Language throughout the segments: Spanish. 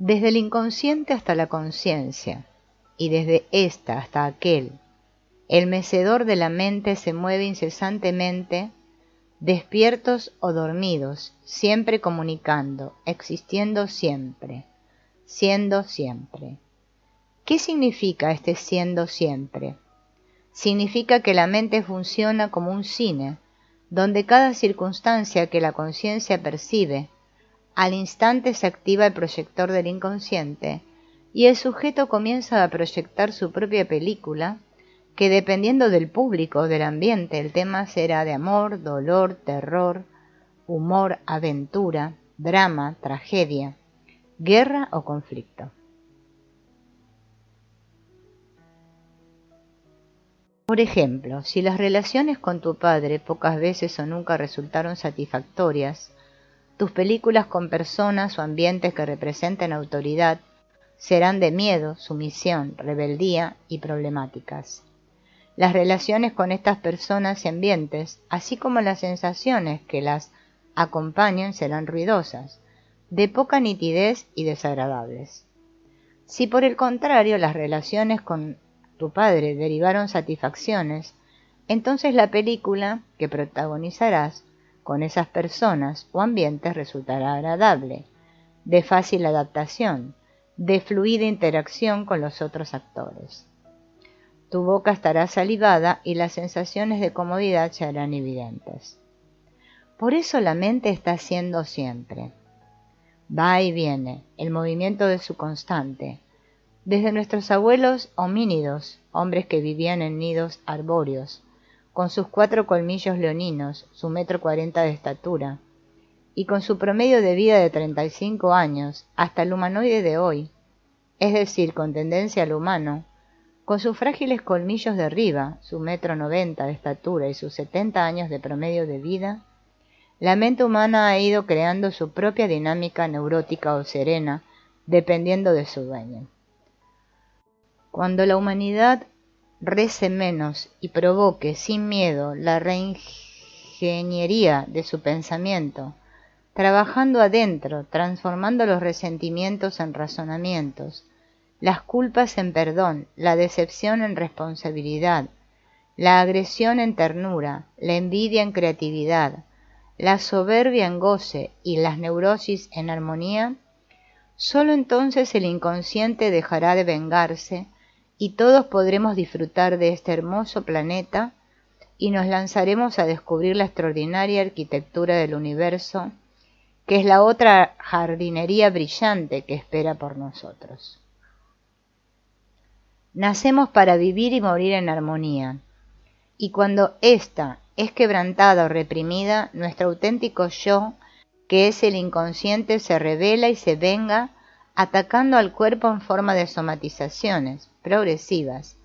Desde el inconsciente hasta la conciencia, y desde ésta hasta aquel, el mecedor de la mente se mueve incesantemente, despiertos o dormidos, siempre comunicando, existiendo siempre, siendo siempre. ¿Qué significa este siendo siempre? Significa que la mente funciona como un cine, donde cada circunstancia que la conciencia percibe, al instante se activa el proyector del inconsciente y el sujeto comienza a proyectar su propia película, que dependiendo del público o del ambiente, el tema será de amor, dolor, terror, humor, aventura, drama, tragedia, guerra o conflicto. Por ejemplo, si las relaciones con tu padre pocas veces o nunca resultaron satisfactorias, tus películas con personas o ambientes que representen autoridad serán de miedo, sumisión, rebeldía y problemáticas. Las relaciones con estas personas y ambientes, así como las sensaciones que las acompañan, serán ruidosas, de poca nitidez y desagradables. Si por el contrario las relaciones con tu padre derivaron satisfacciones, entonces la película que protagonizarás con esas personas o ambientes resultará agradable, de fácil adaptación, de fluida interacción con los otros actores. Tu boca estará salivada y las sensaciones de comodidad se harán evidentes. Por eso la mente está haciendo siempre. Va y viene, el movimiento de su constante. Desde nuestros abuelos homínidos, hombres que vivían en nidos arbóreos, con sus 4 colmillos leoninos, su 1,40 m de estatura, y con su promedio de vida de 35 años, hasta el humanoide de hoy, es decir, con tendencia al humano, con sus frágiles colmillos de arriba, su 1,90 m de estatura y sus 70 años de promedio de vida, la mente humana ha ido creando su propia dinámica neurótica o serena, dependiendo de su dueño. Cuando la humanidad rece menos y provoque sin miedo la reingeniería de su pensamiento, trabajando adentro, transformando los resentimientos en razonamientos, las culpas en perdón, la decepción en responsabilidad, la agresión en ternura, la envidia en creatividad, la soberbia en goce y las neurosis en armonía, solo entonces el inconsciente dejará de vengarse y todos podremos disfrutar de este hermoso planeta y nos lanzaremos a descubrir la extraordinaria arquitectura del universo, que es la otra jardinería brillante que espera por nosotros. Nacemos para vivir y morir en armonía, y cuando ésta es quebrantada o reprimida, nuestro auténtico yo, que es el inconsciente, se revela y se venga, atacando al cuerpo en forma de somatizaciones progresivas,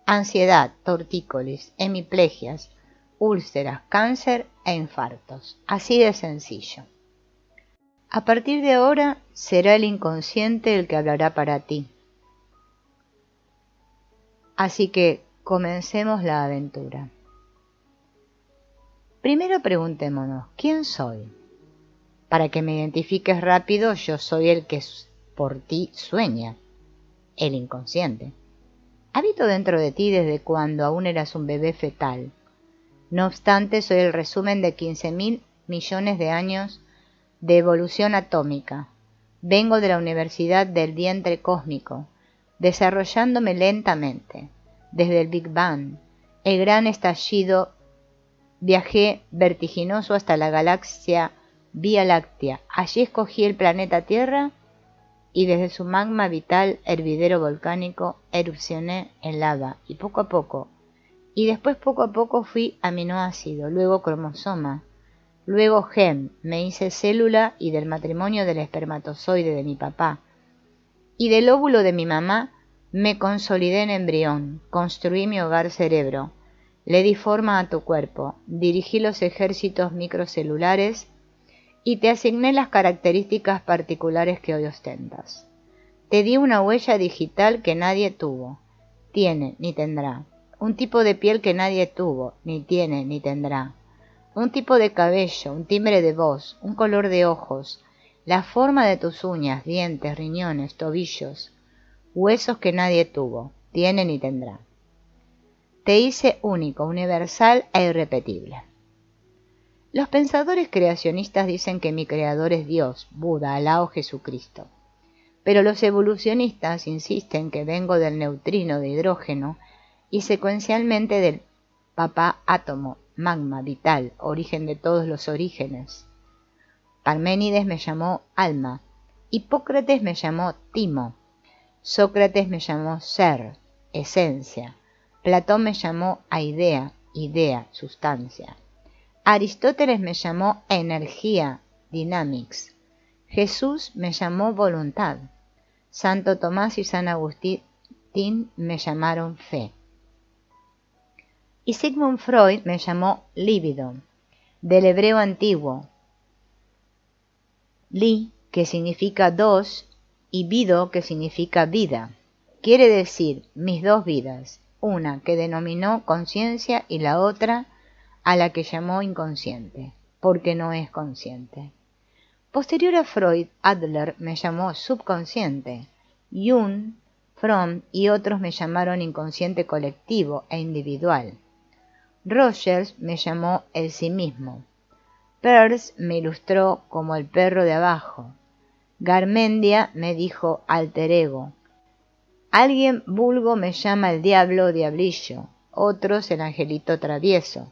ansiedad, tortícolis, hemiplegias, úlceras, cáncer e infartos. Así de sencillo. A partir de ahora será el inconsciente el que hablará para ti. Así que comencemos la aventura. Primero preguntémonos, ¿quién soy? Para que me identifiques rápido, yo soy el que por ti sueña, el inconsciente. Habito dentro de ti desde cuando aún eras un bebé fetal. No obstante, soy el resumen de 15.000 millones de años de evolución atómica. Vengo de la universidad del vientre cósmico, desarrollándome lentamente. Desde el Big Bang, el gran estallido, viajé vertiginoso hasta la galaxia Vía Láctea. Allí escogí el planeta Tierra y desde su magma vital, hervidero volcánico, erupcioné en lava y poco a poco, y después poco a poco fui aminoácido, luego cromosoma, luego gen, me hice célula y del matrimonio del espermatozoide de mi papá y del óvulo de mi mamá me consolidé en embrión, construí mi hogar cerebro, le di forma a tu cuerpo, dirigí los ejércitos microcelulares y te asigné las características particulares que hoy ostentas. Te di una huella digital que nadie tuvo, tiene ni tendrá, un tipo de piel que nadie tuvo, ni tiene ni tendrá, un tipo de cabello, un timbre de voz, un color de ojos, la forma de tus uñas, dientes, riñones, tobillos, huesos que nadie tuvo, tiene ni tendrá. Te hice único, universal e irrepetible. Los pensadores creacionistas dicen que mi creador es Dios, Buda, Alá o Jesucristo. Pero los evolucionistas insisten que vengo del neutrino de hidrógeno y secuencialmente del papá átomo, magma vital, origen de todos los orígenes. Parménides me llamó alma, Hipócrates me llamó timo, Sócrates me llamó ser, esencia, Platón me llamó idea, sustancia. Aristóteles me llamó energía, dynamics. Jesús me llamó voluntad. Santo Tomás y San Agustín me llamaron fe. Y Sigmund Freud me llamó libido, del hebreo antiguo, li, que significa dos, y vido, que significa vida. Quiere decir mis dos vidas, una que denominó conciencia y la otra a la que llamó inconsciente, porque no es consciente. Posterior a Freud, Adler me llamó subconsciente, Jung, Fromm y otros me llamaron inconsciente colectivo e individual. Rogers me llamó el sí mismo. Peirce me ilustró como el perro de abajo. Garmendia me dijo alter ego. Alguien vulgo me llama el diablo o diablillo, otros el angelito travieso.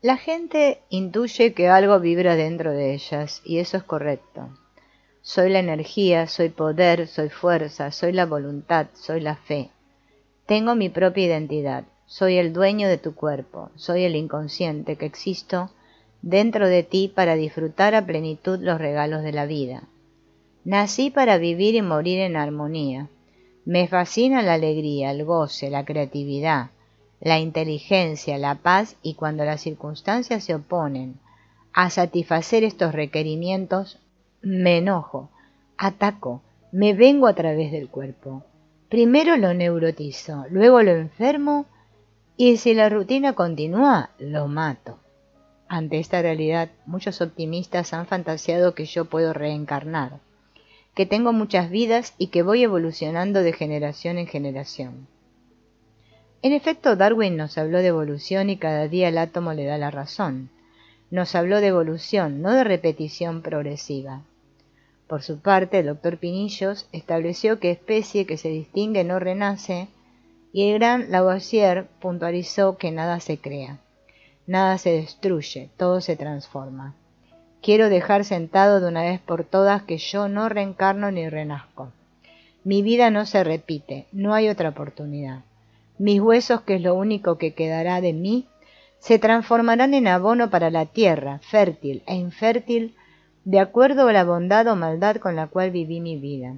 La gente intuye que algo vibra dentro de ellas, y eso es correcto. Soy la energía, soy poder, soy fuerza, soy la voluntad, soy la fe. Tengo mi propia identidad, soy el dueño de tu cuerpo, soy el inconsciente que existo dentro de ti para disfrutar a plenitud los regalos de la vida. Nací para vivir y morir en armonía. Me fascina la alegría, el goce, la creatividad, la inteligencia, la paz, y cuando las circunstancias se oponen a satisfacer estos requerimientos, me enojo, ataco, me vengo a través del cuerpo. Primero lo neurotizo, luego lo enfermo y si la rutina continúa, lo mato. Ante esta realidad, muchos optimistas han fantaseado que yo puedo reencarnar, que tengo muchas vidas y que voy evolucionando de generación en generación. En efecto, Darwin nos habló de evolución y cada día el átomo le da la razón. Nos habló de evolución, no de repetición progresiva. Por su parte, el doctor Pinillos estableció que especie que se distingue no renace, y el gran Lavoisier puntualizó que nada se crea, nada se destruye, todo se transforma. Quiero dejar sentado de una vez por todas que yo no reencarno ni renazco. Mi vida no se repite, no hay otra oportunidad. Mis huesos, que es lo único que quedará de mí, se transformarán en abono para la tierra, fértil e infértil, de acuerdo a la bondad o maldad con la cual viví mi vida.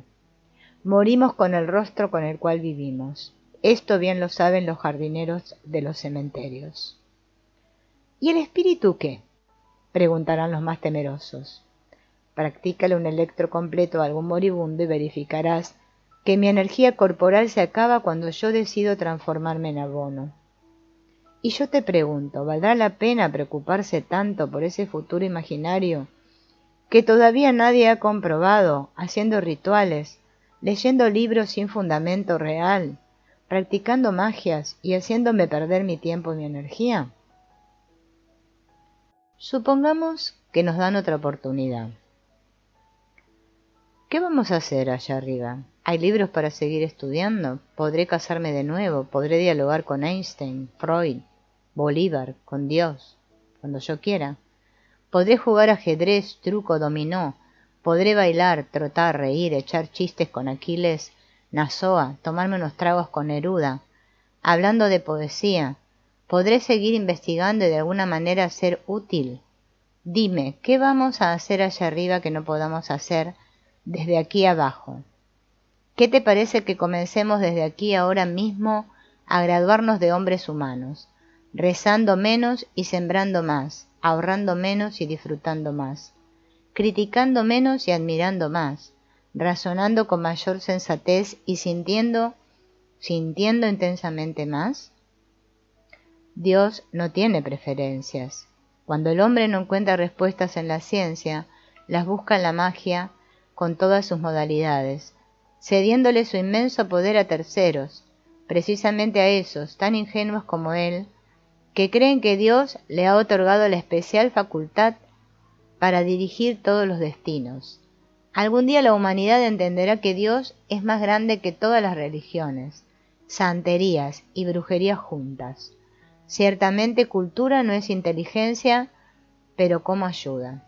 Morimos con el rostro con el cual vivimos. Esto bien lo saben los jardineros de los cementerios. ¿Y el espíritu qué?, preguntarán los más temerosos. Practícale un electro completo a algún moribundo y verificarás que mi energía corporal se acaba cuando yo decido transformarme en abono. Y yo te pregunto, ¿valdrá la pena preocuparse tanto por ese futuro imaginario que todavía nadie ha comprobado, haciendo rituales, leyendo libros sin fundamento real, practicando magias y haciéndome perder mi tiempo y mi energía? Supongamos que nos dan otra oportunidad. ¿Qué vamos a hacer allá arriba? ¿Hay libros para seguir estudiando? ¿Podré casarme de nuevo? ¿Podré dialogar con Einstein, Freud, Bolívar, con Dios, cuando yo quiera? ¿Podré jugar ajedrez, truco, dominó? ¿Podré bailar, trotar, reír, echar chistes con Aquiles, Nasoa, tomarme unos tragos con Neruda? Hablando de poesía, ¿podré seguir investigando y de alguna manera ser útil? Dime, ¿qué vamos a hacer allá arriba que no podamos hacer desde aquí abajo? ¿Qué te parece que comencemos desde aquí ahora mismo a graduarnos de hombres humanos, rezando menos y sembrando más, ahorrando menos y disfrutando más, criticando menos y admirando más, razonando con mayor sensatez y sintiendo intensamente más? Dios no tiene preferencias. Cuando el hombre no encuentra respuestas en la ciencia, las busca en la magia con todas sus modalidades, cediéndole su inmenso poder a terceros, precisamente a esos, tan ingenuos como él, que creen que Dios le ha otorgado la especial facultad para dirigir todos los destinos. Algún día la humanidad entenderá que Dios es más grande que todas las religiones, santerías y brujerías juntas. Ciertamente cultura no es inteligencia, pero ¿cómo ayuda?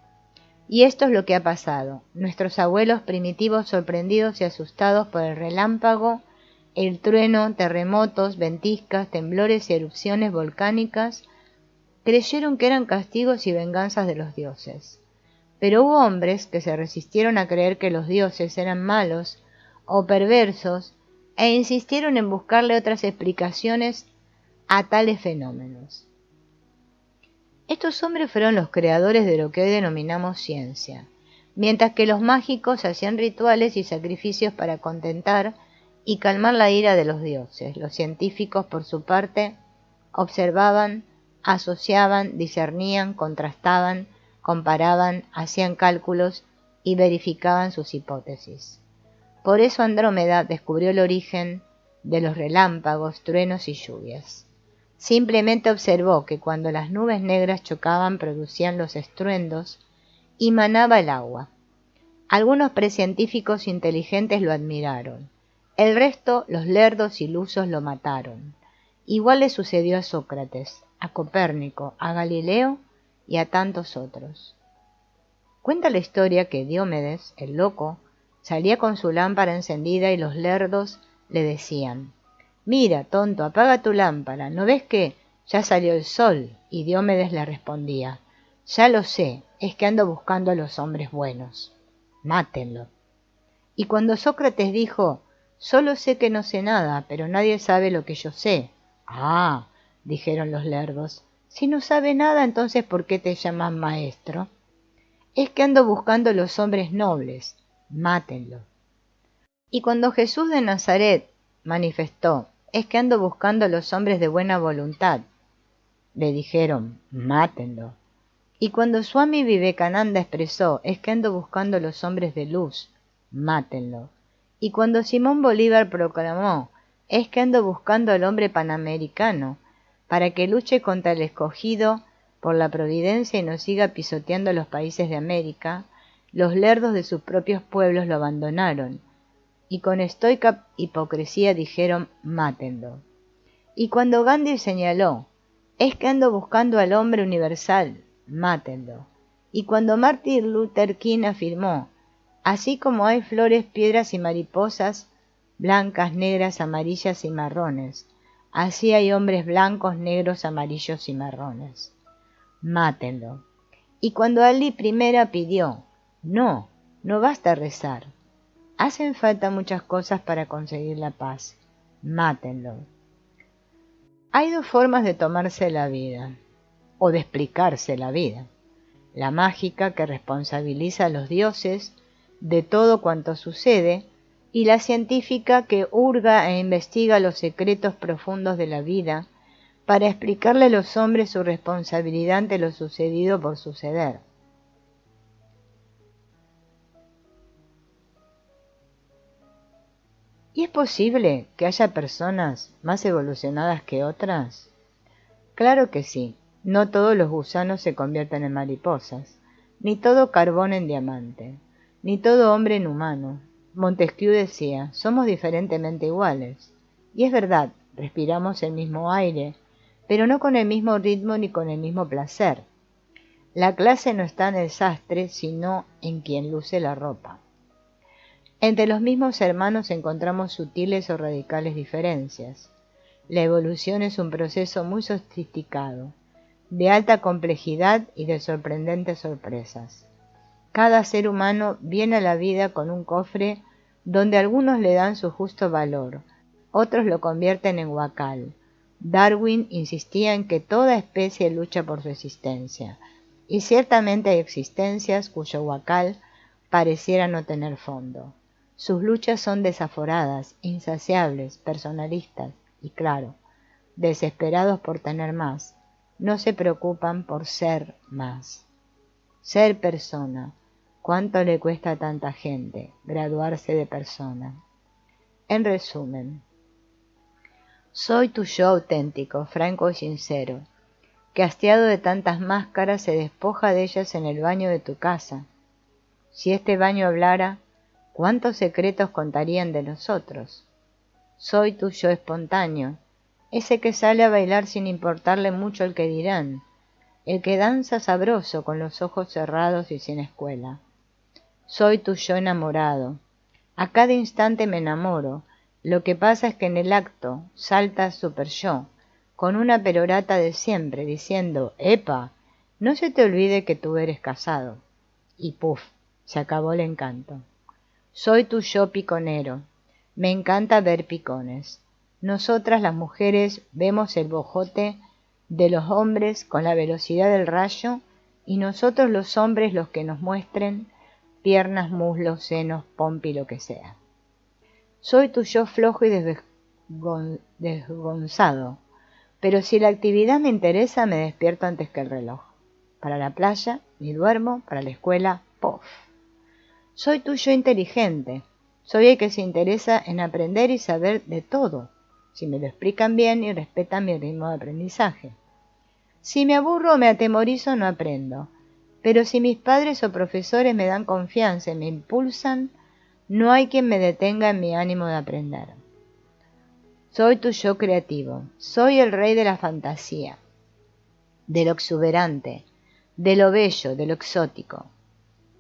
Y esto es lo que ha pasado. Nuestros abuelos primitivos, sorprendidos y asustados por el relámpago, el trueno, terremotos, ventiscas, temblores y erupciones volcánicas, creyeron que eran castigos y venganzas de los dioses. Pero hubo hombres que se resistieron a creer que los dioses eran malos o perversos e insistieron en buscarle otras explicaciones a tales fenómenos. Estos hombres fueron los creadores de lo que hoy denominamos ciencia, mientras que los mágicos hacían rituales y sacrificios para contentar y calmar la ira de los dioses. Los científicos, por su parte, observaban, asociaban, discernían, contrastaban, comparaban, hacían cálculos y verificaban sus hipótesis. Por eso Andrómeda descubrió el origen de los relámpagos, truenos y lluvias. Simplemente observó que cuando las nubes negras chocaban producían los estruendos y manaba el agua. Algunos precientíficos inteligentes lo admiraron. El resto, los lerdos ilusos, lo mataron. Igual le sucedió a Sócrates, a Copérnico, a Galileo y a tantos otros. Cuenta la historia que Diomedes, el loco, salía con su lámpara encendida y los lerdos le decían: «Mira, tonto, apaga tu lámpara, ¿no ves que ya salió el sol?» Y Diomedes le respondía: «Ya lo sé, es que ando buscando a los hombres buenos. Mátenlo». Y cuando Sócrates dijo: «Solo sé que no sé nada, pero nadie sabe lo que yo sé». «Ah», dijeron los lerdos, «si no sabe nada, entonces ¿por qué te llamas maestro?» «Es que ando buscando los hombres nobles. Mátenlo». Y cuando Jesús de Nazaret manifestó: «Es que ando buscando los hombres de buena voluntad», le dijeron: «Mátenlo». Y cuando Swami Vivekananda expresó: «Es que ando buscando los hombres de luz», mátenlo. Y cuando Simón Bolívar proclamó: «Es que ando buscando al hombre panamericano para que luche contra el escogido por la providencia y no siga pisoteando los países de América», los lerdos de sus propios pueblos lo abandonaron y con estoica hipocresía dijeron: «Mátenlo». Y cuando Gandhi señaló: «Es que ando buscando al hombre universal», mátenlo. Y cuando Martin Luther King afirmó: «Así como hay flores, piedras y mariposas, blancas, negras, amarillas y marrones, así hay hombres blancos, negros, amarillos y marrones», mátenlo. Y cuando Ali I pidió: «No, no basta rezar. Hacen falta muchas cosas para conseguir la paz», mátenlo. Hay dos formas de tomarse la vida, o de explicarse la vida: la mágica, que responsabiliza a los dioses de todo cuanto sucede, y la científica, que hurga e investiga los secretos profundos de la vida para explicarle a los hombres su responsabilidad ante lo sucedido por suceder. ¿Y es posible que haya personas más evolucionadas que otras? Claro que sí. No todos los gusanos se convierten en mariposas, ni todo carbón en diamante, ni todo hombre en humano. Montesquieu decía: «Somos diferentemente iguales». Y es verdad, respiramos el mismo aire, pero no con el mismo ritmo ni con el mismo placer. La clase no está en el sastre, sino en quien luce la ropa. Entre los mismos hermanos encontramos sutiles o radicales diferencias. La evolución es un proceso muy sofisticado, de alta complejidad y de sorprendentes sorpresas. Cada ser humano viene a la vida con un cofre donde algunos le dan su justo valor, otros lo convierten en huacal. Darwin insistía en que toda especie lucha por su existencia, y ciertamente hay existencias cuyo huacal pareciera no tener fondo. Sus luchas son desaforadas, insaciables, personalistas y, claro, desesperados por tener más. No se preocupan por ser más. Ser persona, ¿Cuánto le cuesta a tanta gente graduarse de persona? En resumen, soy tu yo auténtico, franco y sincero, que hastiado de tantas máscaras se despoja de ellas en el baño de tu casa. Si este baño hablara, ¿cuántos secretos contarían de nosotros? Soy tu yo espontáneo, ese que sale a bailar sin importarle mucho el que dirán, el que danza sabroso con los ojos cerrados y sin escuela. Soy tu yo enamorado. A cada instante me enamoro. Lo que pasa es que en el acto salta super yo, con una perorata de siempre, diciendo, ¡epa! No se te olvide que tú eres casado. Y puf, se acabó el encanto. Soy tu yo piconero. Me encanta ver picones. Nosotras las mujeres vemos el bojote de los hombres con la velocidad del rayo y nosotros los hombres los que nos muestren piernas, muslos, senos, pompi, lo que sea. Soy tu yo flojo y desgonzado, pero si la actividad me interesa me despierto antes que el reloj. Para la playa, ni duermo, para la escuela, ¡pof! Soy tu yo inteligente, soy el que se interesa en aprender y saber de todo, si me lo explican bien y respetan mi ritmo de aprendizaje. Si me aburro o me atemorizo no aprendo, pero si mis padres o profesores me dan confianza y me impulsan, no hay quien me detenga en mi ánimo de aprender. Soy tu yo creativo, soy el rey de la fantasía, de lo exuberante, de lo bello, de lo exótico.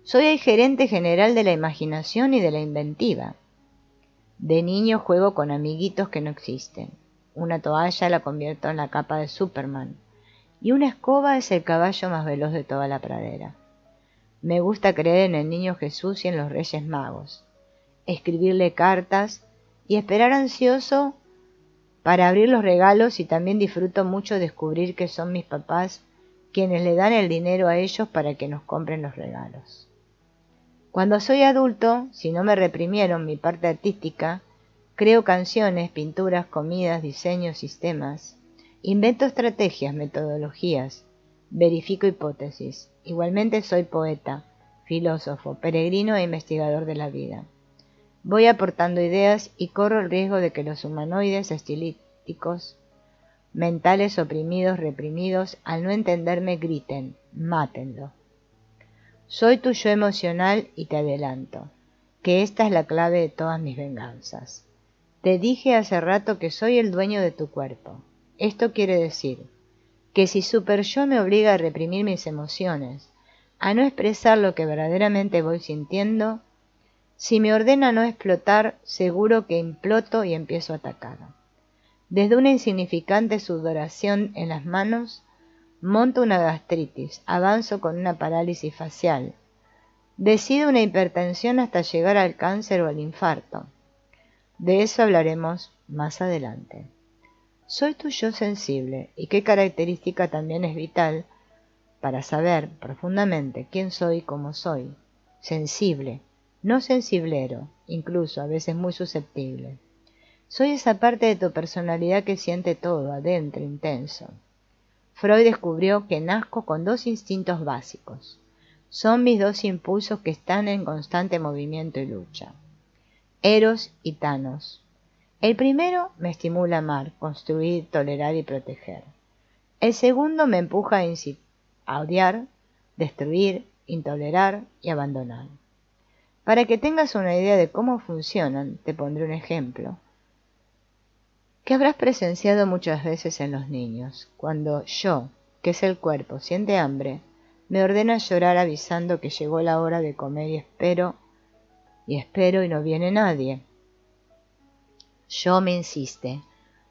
Soy el gerente general de la imaginación y de la inventiva. De niño juego con amiguitos que no existen. Una toalla la convierto en la capa de Superman. Y una escoba es el caballo más veloz de toda la pradera. Me gusta creer en el niño Jesús y en los Reyes Magos, escribirle cartas y esperar ansioso para abrir los regalos, y también disfruto mucho descubrir que son mis papás quienes le dan el dinero a ellos para que nos compren los regalos. Cuando soy adulto, si no me reprimieron mi parte artística, creo canciones, pinturas, comidas, diseños, sistemas. Invento estrategias, metodologías, verifico hipótesis. Igualmente soy poeta, filósofo, peregrino e investigador de la vida. Voy aportando ideas y corro el riesgo de que los humanoides estilísticos, mentales oprimidos, reprimidos, al no entenderme griten, mátenlo. Soy tu yo emocional y te adelanto, que esta es la clave de todas mis venganzas. Te dije hace rato que soy el dueño de tu cuerpo. Esto quiere decir que si super yo me obliga a reprimir mis emociones, a no expresar lo que verdaderamente voy sintiendo, si me ordena no explotar, seguro que imploto y empiezo a atacar. Desde una insignificante sudoración en las manos, monto una gastritis, avanzo con una parálisis facial, decido una hipertensión hasta llegar al cáncer o al infarto. De eso hablaremos más adelante. Soy tu yo sensible, y qué característica también es vital para saber profundamente quién soy y cómo soy. Sensible, no sensiblero, incluso a veces muy susceptible. Soy esa parte de tu personalidad que siente todo, adentro, intenso. Freud descubrió que nazco con dos instintos básicos. Son mis dos impulsos que están en constante movimiento y lucha. Eros y Thanos. El primero me estimula a amar, construir, tolerar y proteger. El segundo me empuja a odiar, destruir, intolerar y abandonar. Para que tengas una idea de cómo funcionan, te pondré un ejemplo que habrás presenciado muchas veces en los niños. Cuando yo, que es el cuerpo, siente hambre, me ordena llorar avisando que llegó la hora de comer y espero y no viene nadie. Yo me insiste,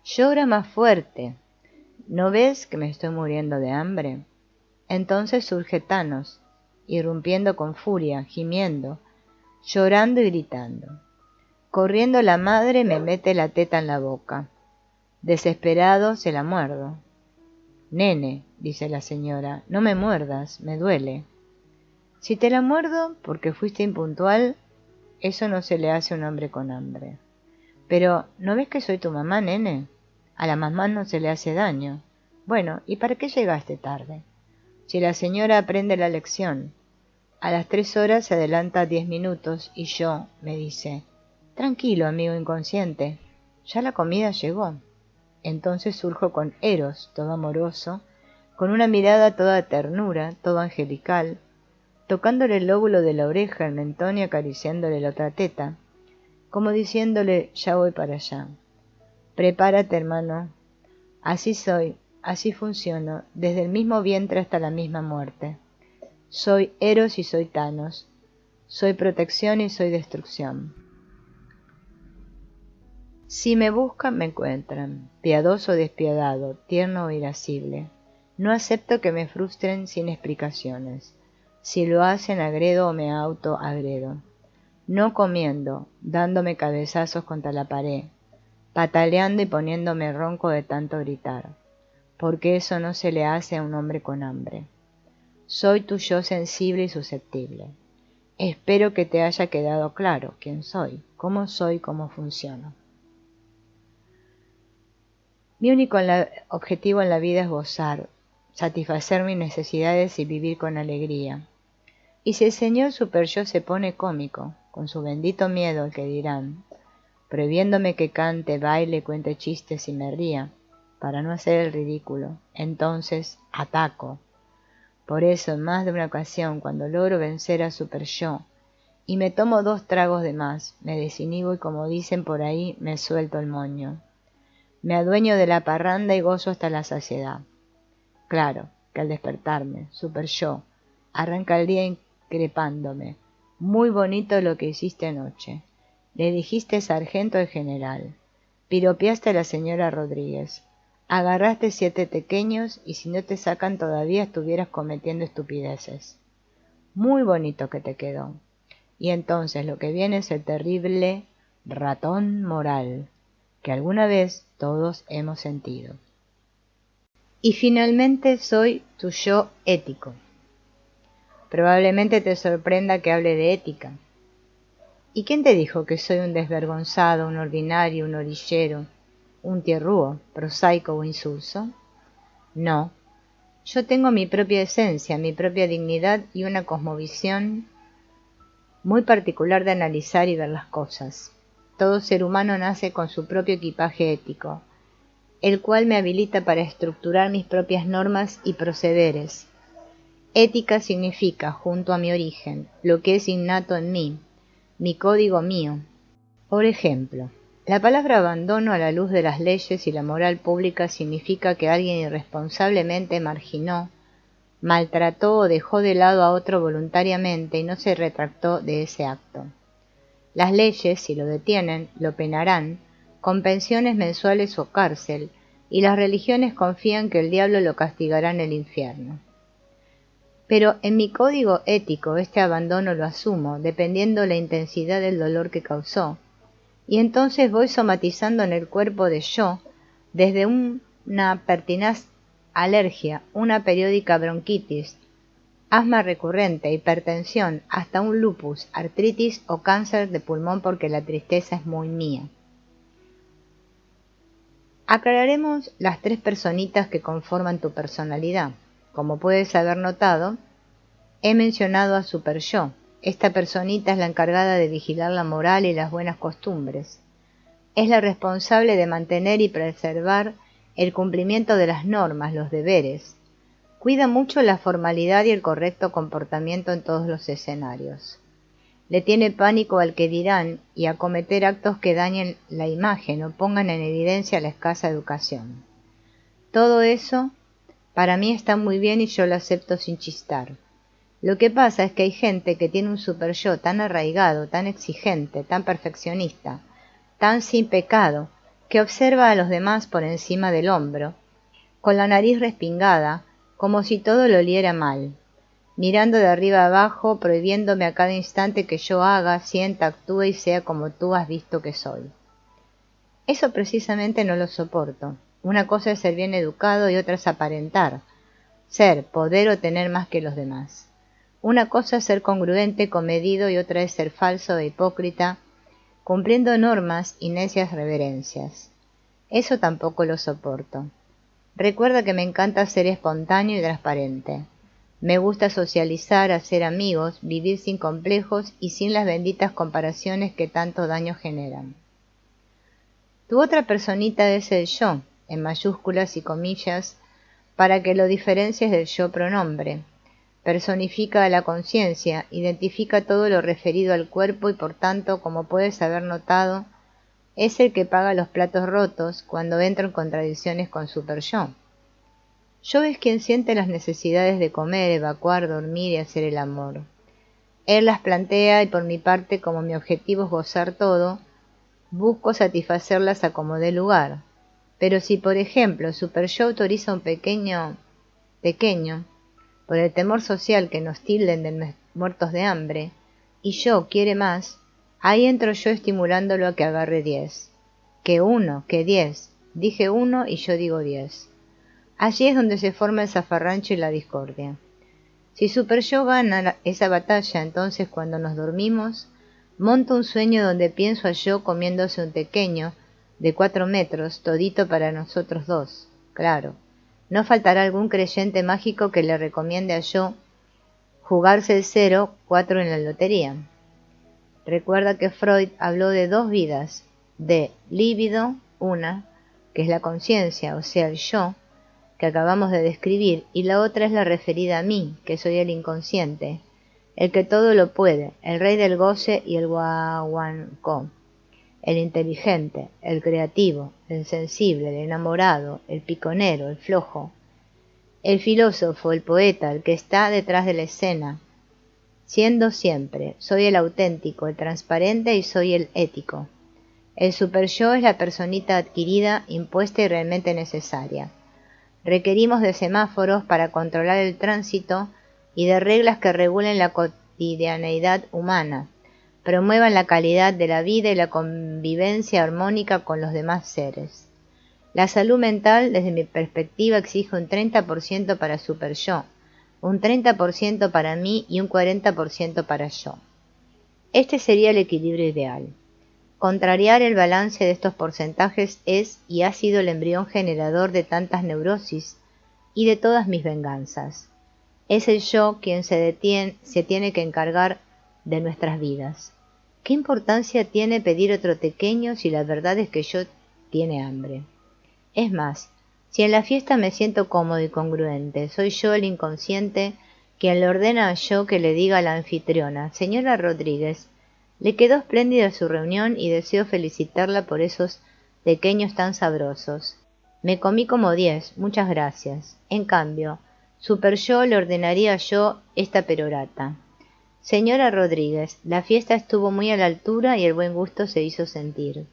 llora más fuerte. ¿No ves que me estoy muriendo de hambre? Entonces surge Thanos, irrumpiendo con furia, gimiendo, llorando y gritando. Corriendo la madre me mete la teta en la boca. Desesperado se la muerdo. Nene, dice la señora, no me muerdas, me duele. Si te la muerdo porque fuiste impuntual, eso no se le hace a un hombre con hambre. Pero, ¿no ves que soy tu mamá, nene? A la mamá no se le hace daño. Bueno, ¿y para qué llegaste tarde? Si la señora aprende la lección. A las 3 horas se adelanta 10 minutos y yo, me dice, tranquilo, amigo inconsciente, ya la comida llegó. Entonces surjo con Eros, todo amoroso, con una mirada toda ternura, todo angelical, tocándole el lóbulo de la oreja, el mentón y acariciándole la otra teta, como diciéndole, ya voy para allá. Prepárate, hermano. Así soy, así funciono, desde el mismo vientre hasta la misma muerte. Soy Eros y soy Thanos. Soy protección y soy destrucción. Si me buscan, me encuentran, piadoso o despiadado, tierno o irascible. No acepto que me frustren sin explicaciones. Si lo hacen, agredo o me autoagredo. No comiendo, dándome cabezazos contra la pared, pataleando y poniéndome ronco de tanto gritar, porque eso no se le hace a un hombre con hambre. Soy tu yo sensible y susceptible. Espero que te haya quedado claro quién soy, cómo funciono. Mi único objetivo en la vida es gozar, satisfacer mis necesidades y vivir con alegría. Y si el señor super yo se pone cómico, con su bendito miedo al que dirán, prohibiéndome que cante, baile, cuente chistes y me ría, para no hacer el ridículo, entonces ataco. Por eso, en más de una ocasión, cuando logro vencer a super yo, y me tomo 2 tragos de más, me desinhibo y como dicen por ahí, me suelto el moño. Me adueño de la parranda y gozo hasta la saciedad. Claro, que al despertarme, super yo, arranca el día increpándome. Muy bonito lo que hiciste anoche. Le dijiste sargento al general. Piropeaste a la señora Rodríguez. Agarraste 7 tequeños y si no te sacan todavía estuvieras cometiendo estupideces. Muy bonito que te quedó. Y entonces lo que viene es el terrible ratón moral, que alguna vez todos hemos sentido. Y finalmente soy tu yo ético. Probablemente te sorprenda que hable de ética. ¿Y quién te dijo que soy un desvergonzado, un ordinario, un orillero, un tierrúo, prosaico o insulso? No. Yo tengo mi propia esencia, mi propia dignidad y una cosmovisión muy particular de analizar y ver las cosas. Todo ser humano nace con su propio equipaje ético, el cual me habilita para estructurar mis propias normas y procederes. Ética significa, junto a mi origen, lo que es innato en mí, mi código mío. Por ejemplo, la palabra abandono a la luz de las leyes y la moral pública significa que alguien irresponsablemente marginó, maltrató o dejó de lado a otro voluntariamente y no se retractó de ese acto. Las leyes, si lo detienen, lo penarán, con pensiones mensuales o cárcel, y las religiones confían que el diablo lo castigará en el infierno. Pero en mi código ético este abandono lo asumo, dependiendo la intensidad del dolor que causó, y entonces voy somatizando en el cuerpo de yo, desde una pertinaz alergia, una periódica bronquitis, asma recurrente, hipertensión, hasta un lupus, artritis o cáncer de pulmón porque la tristeza es muy mía. Aclararemos las 3 personitas que conforman tu personalidad. Como puedes haber notado, he mencionado a super yo. Esta personita es la encargada de vigilar la moral y las buenas costumbres. Es la responsable de mantener y preservar el cumplimiento de las normas, los deberes. Cuida mucho la formalidad y el correcto comportamiento en todos los escenarios. Le tiene pánico al que dirán y a cometer actos que dañen la imagen o pongan en evidencia la escasa educación. Todo eso para mí está muy bien y yo lo acepto sin chistar. Lo que pasa es que hay gente que tiene un super yo tan arraigado, tan exigente, tan perfeccionista, tan sin pecado, que observa a los demás por encima del hombro, con la nariz respingada, como si todo lo oliera mal, mirando de arriba abajo, prohibiéndome a cada instante que yo haga, sienta, actúe y sea como tú has visto que soy. Eso precisamente no lo soporto. Una cosa es ser bien educado y otra es aparentar, ser, poder o tener más que los demás. Una cosa es ser congruente, comedido y otra es ser falso e hipócrita, cumpliendo normas y necias reverencias. Eso tampoco lo soporto. Recuerda que me encanta ser espontáneo y transparente. Me gusta socializar, hacer amigos, vivir sin complejos y sin las benditas comparaciones que tanto daño generan. Tu otra personita es el yo, en mayúsculas y comillas, para que lo diferencies del yo pronombre. Personifica a la conciencia, identifica todo lo referido al cuerpo y por tanto, como puedes haber notado, es el que paga los platos rotos cuando entra en contradicciones con super-yo. Yo es quien siente las necesidades de comer, evacuar, dormir y hacer el amor. Él las plantea y por mi parte, como mi objetivo es gozar todo, busco satisfacerlas a como dé lugar. Pero si, por ejemplo, super-yo autoriza un pequeño, por el temor social que nos tilden de muertos de hambre, y yo quiere más, ahí entro yo estimulándolo a que agarre 10. Que 1, que 10. Dije 1 y yo digo 10. Allí es donde se forma el zafarrancho y la discordia. Si super-yo gana esa batalla, entonces cuando nos dormimos, monto un sueño donde pienso a yo comiéndose un pequeño de 4 metros, todito para nosotros dos. Claro, no faltará algún creyente mágico que le recomiende a yo jugarse el 0, 4 en la lotería. Recuerda que Freud habló de 2 vidas, de líbido, una, que es la conciencia, o sea, el yo, que acabamos de describir, y la otra es la referida a mí, que soy el inconsciente, el que todo lo puede, el rey del goce y el guaguancó, el inteligente, el creativo, el sensible, el enamorado, el piconero, el flojo, el filósofo, el poeta, el que está detrás de la escena, siendo siempre, soy el auténtico, el transparente y soy el ético. El super-yo es la personita adquirida, impuesta y realmente necesaria. Requerimos de semáforos para controlar el tránsito y de reglas que regulen la cotidianeidad humana, promuevan la calidad de la vida y la convivencia armónica con los demás seres. La salud mental, desde mi perspectiva, exige un 30% para super-yo, un 30% para mí y un 40% para yo. Este sería el equilibrio ideal. Contrariar el balance de estos porcentajes es y ha sido el embrión generador de tantas neurosis y de todas mis venganzas. Es el yo quien se tiene que encargar de nuestras vidas. ¿Qué importancia tiene pedir otro pequeño si la verdad es que yo tiene hambre? Es más, si en la fiesta me siento cómodo y congruente, soy yo el inconsciente quien le ordena a yo que le diga a la anfitriona, señora Rodríguez, le quedó espléndida su reunión y deseo felicitarla por esos pequeños tan sabrosos. Me comí como 10, muchas gracias. En cambio, super-yo le ordenaría yo esta perorata. Señora Rodríguez, la fiesta estuvo muy a la altura y el buen gusto se hizo sentir.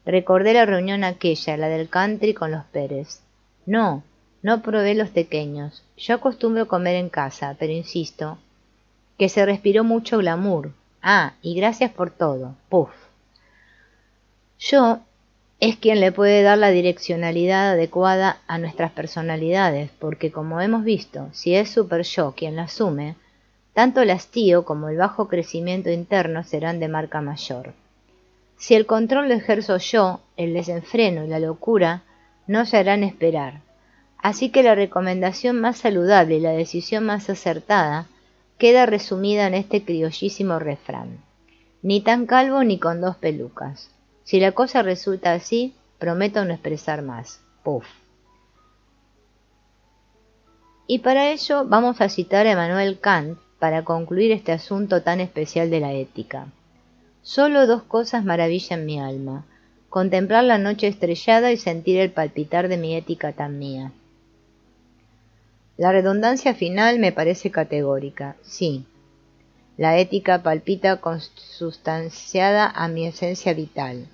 Recordé la reunión aquella, la del country con los Pérez. No probé los tequeños. Yo acostumbro comer en casa, pero insisto, que se respiró mucho glamour. Ah, y gracias por todo. Puf. Yo es quien le puede dar la direccionalidad adecuada a nuestras personalidades, porque como hemos visto, si es super-yo quien la asume, tanto el hastío como el bajo crecimiento interno serán de marca mayor. Si el control lo ejerzo yo, el desenfreno y la locura no se harán esperar. Así que la recomendación más saludable y la decisión más acertada queda resumida en este criollísimo refrán. Ni tan calvo ni con 2 pelucas. Si la cosa resulta así, prometo no expresar más. Puf. Y para ello vamos a citar a Immanuel Kant para concluir este asunto tan especial de la ética. Solo 2 cosas maravillan mi alma: contemplar la noche estrellada y sentir el palpitar de mi ética tan mía. La redundancia final me parece categórica. Sí, la ética palpita consustanciada a mi esencia vital.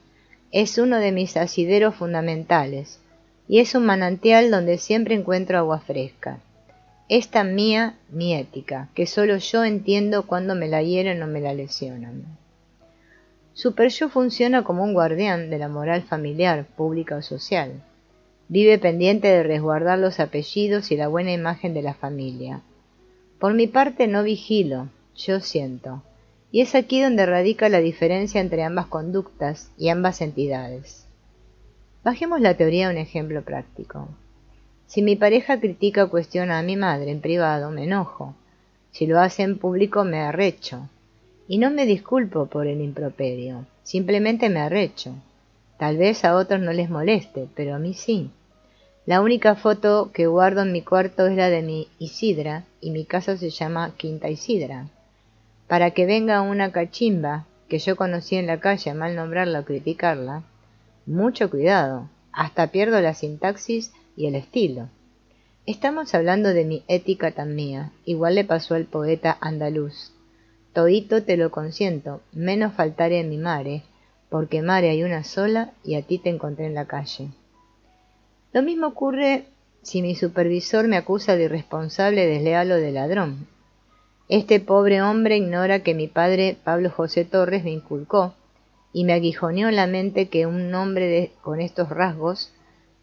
Es uno de mis asideros fundamentales, y es un manantial donde siempre encuentro agua fresca. Es tan mía mi ética, que solo yo entiendo cuando me la hieren o me la lesionan. Super-yo funciona como un guardián de la moral familiar, pública o social. Vive pendiente de resguardar los apellidos y la buena imagen de la familia. Por mi parte no vigilo, yo siento. Y es aquí donde radica la diferencia entre ambas conductas y ambas entidades. Bajemos la teoría a un ejemplo práctico. Si mi pareja critica o cuestiona a mi madre en privado, me enojo. Si lo hace en público, me arrecho. Y no me disculpo por el improperio, simplemente me arrecho. Tal vez a otros no les moleste, pero a mí sí. La única foto que guardo en mi cuarto es la de mi Isidra, y mi casa se llama Quinta Isidra. Para que venga una cachimba que yo conocí en la calle a mal nombrarla o criticarla, mucho cuidado, hasta pierdo la sintaxis y el estilo. Estamos hablando de mi ética tan mía, igual le pasó al poeta andaluz. Todito te lo consiento, menos faltare en mi mare, porque mare hay una sola y a ti te encontré en la calle. Lo mismo ocurre si mi supervisor me acusa de irresponsable, desleal o de ladrón. Este pobre hombre ignora que mi padre Pablo José Torres me inculcó y me aguijoneó en la mente que un hombre con estos rasgos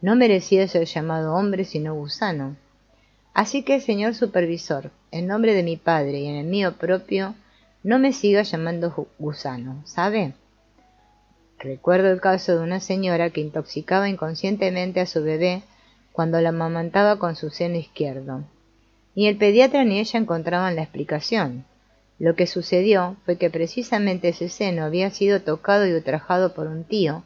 no merecía ser llamado hombre sino gusano. Así que, señor supervisor, en nombre de mi padre y en el mío propio, no me siga llamando gusano, ¿sabe? Recuerdo el caso de una señora que intoxicaba inconscientemente a su bebé cuando la amamantaba con su seno izquierdo. Ni el pediatra ni ella encontraban la explicación. Lo que sucedió fue que precisamente ese seno había sido tocado y ultrajado por un tío,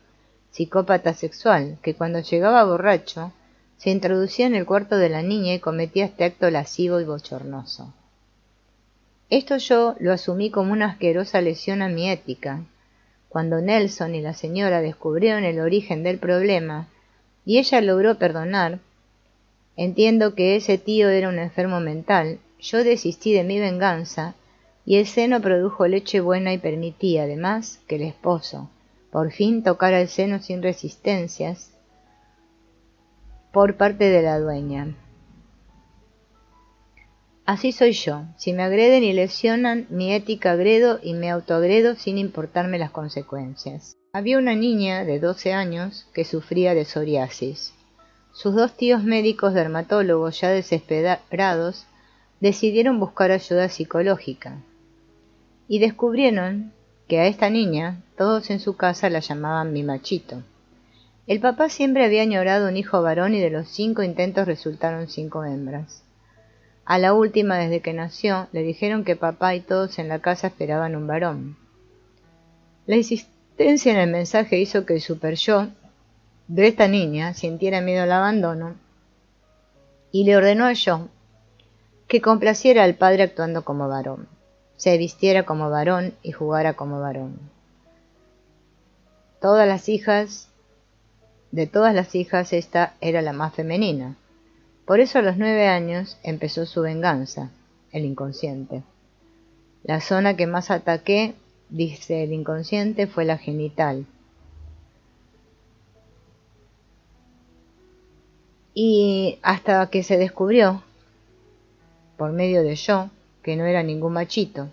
psicópata sexual, que cuando llegaba borracho, se introducía en el cuarto de la niña y cometía este acto lascivo y bochornoso. Esto yo lo asumí como una asquerosa lesión a mi ética. Cuando Nelson y la señora descubrieron el origen del problema, y ella logró perdonar, entiendo que ese tío era un enfermo mental, yo desistí de mi venganza, y el seno produjo leche buena y permitía, además, que el esposo, por fin tocara el seno sin resistencias, por parte de la dueña. Así soy yo, si me agreden y lesionan, mi ética agredo y me autoagredo sin importarme las consecuencias. Había una niña de 12 años que sufría de psoriasis. Sus dos tíos médicos dermatólogos ya desesperados decidieron buscar ayuda psicológica y descubrieron que a esta niña todos en su casa la llamaban mi machito. El papá siempre había añorado un hijo varón y de los 5 intentos resultaron 5 hembras. A la última, desde que nació, le dijeron que papá y todos en la casa esperaban un varón. La insistencia en el mensaje hizo que el super-yo de esta niña sintiera miedo al abandono y le ordenó al yo que complaciera al padre actuando como varón, se vistiera como varón y jugara como varón. De todas las hijas, esta era la más femenina. Por eso a los 9 años empezó su venganza, el inconsciente. La zona que más ataqué, dice el inconsciente, fue la genital. Y hasta que se descubrió, por medio de yo, que no era ningún machito.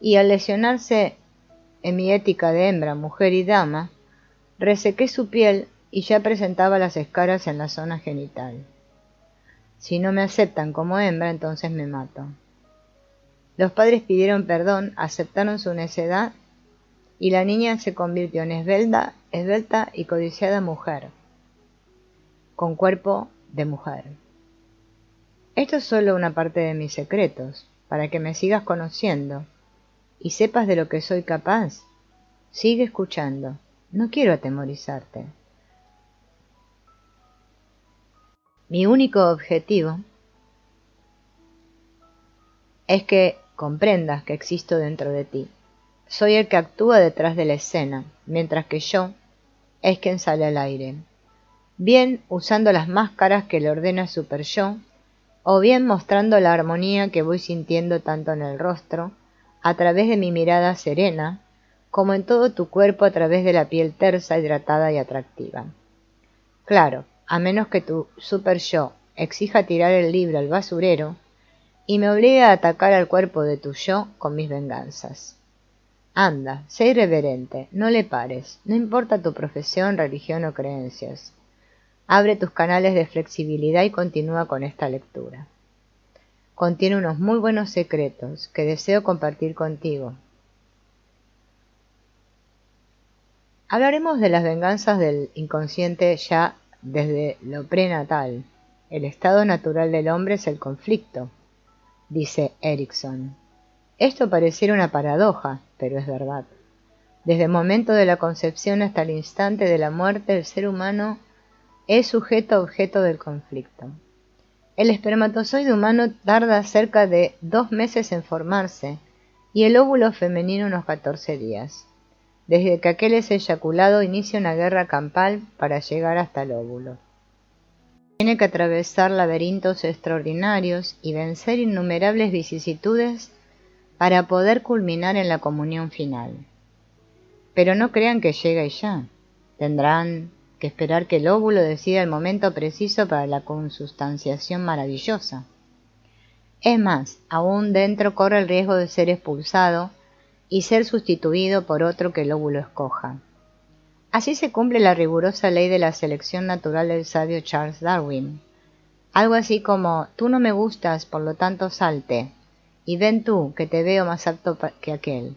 Y al lesionarse en mi ética de hembra, mujer y dama, resequé su piel y ya presentaba las escaras en la zona genital. Si no me aceptan como hembra, entonces me mato. Los padres pidieron perdón, aceptaron su necedad y la niña se convirtió en esbelta y codiciada mujer, con cuerpo de mujer. Esto es solo una parte de mis secretos, para que me sigas conociendo y sepas de lo que soy capaz. Sigue escuchando, no quiero atemorizarte. Mi único objetivo es que comprendas que existo dentro de ti. Soy el que actúa detrás de la escena, mientras que yo es quien sale al aire. Bien usando las máscaras que le ordena Super Yo, o bien mostrando la armonía que voy sintiendo tanto en el rostro, a través de mi mirada serena, como en todo tu cuerpo a través de la piel tersa, hidratada y atractiva. Claro, a menos que tu Super Yo exija tirar el libro al basurero y me obligue a atacar al cuerpo de tu yo con mis venganzas. Anda, sé irreverente, no le pares, no importa tu profesión, religión o creencias. Abre tus canales de flexibilidad y continúa con esta lectura. Contiene unos muy buenos secretos que deseo compartir contigo. Hablaremos de las venganzas del inconsciente ya desde lo prenatal, el estado natural del hombre es el conflicto, dice Erickson. Esto pareciera una paradoja, pero es verdad. Desde el momento de la concepción hasta el instante de la muerte, el ser humano es sujeto a objeto del conflicto. El espermatozoide humano tarda cerca de 2 meses en formarse y el óvulo femenino unos 14 días. Desde que aquel es eyaculado inicia una guerra campal para llegar hasta el óvulo. Tiene que atravesar laberintos extraordinarios y vencer innumerables vicisitudes para poder culminar en la comunión final. Pero no crean que llega y ya. Tendrán que esperar que el óvulo decida el momento preciso para la consustanciación maravillosa. Es más, aún dentro corre el riesgo de ser expulsado y ser sustituido por otro que el óvulo escoja. Así se cumple la rigurosa ley de la selección natural del sabio Charles Darwin. Algo así como, tú no me gustas, por lo tanto salte, y ven tú, que te veo más apto que aquel.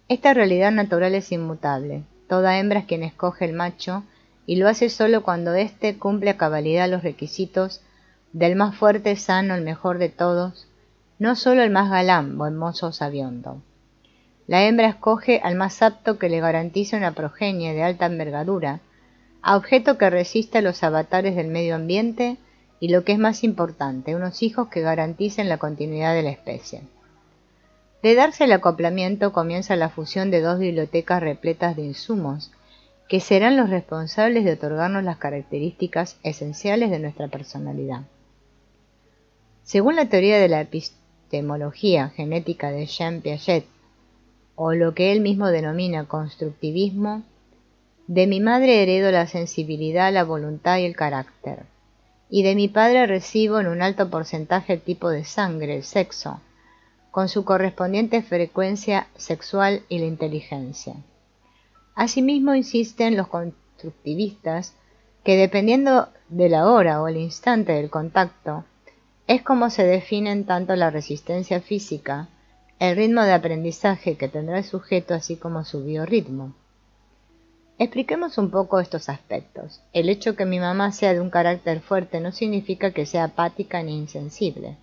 Esta realidad natural es inmutable. Toda hembra es quien escoge el macho, y lo hace solo cuando éste cumple a cabalidad los requisitos del más fuerte, sano, el mejor de todos, no solo el más galán, buen mozo o sabiondo. La hembra escoge al más apto que le garantice una progenie de alta envergadura, a objeto que resista los avatares del medio ambiente y, lo que es más importante, unos hijos que garanticen la continuidad de la especie. De darse el acoplamiento comienza la fusión de 2 bibliotecas repletas de insumos, que serán los responsables de otorgarnos las características esenciales de nuestra personalidad. Según la teoría de la epistemología genética de Jean Piaget, o lo que él mismo denomina constructivismo, de mi madre heredo la sensibilidad, la voluntad y el carácter, y de mi padre recibo en un alto porcentaje el tipo de sangre, el sexo, con su correspondiente frecuencia sexual y la inteligencia. Asimismo insisten los constructivistas que dependiendo de la hora o el instante del contacto, es como se definen tanto la resistencia física, el ritmo de aprendizaje que tendrá el sujeto, así como su biorritmo. Expliquemos un poco estos aspectos. El hecho que mi mamá sea de un carácter fuerte no significa que sea apática ni insensible.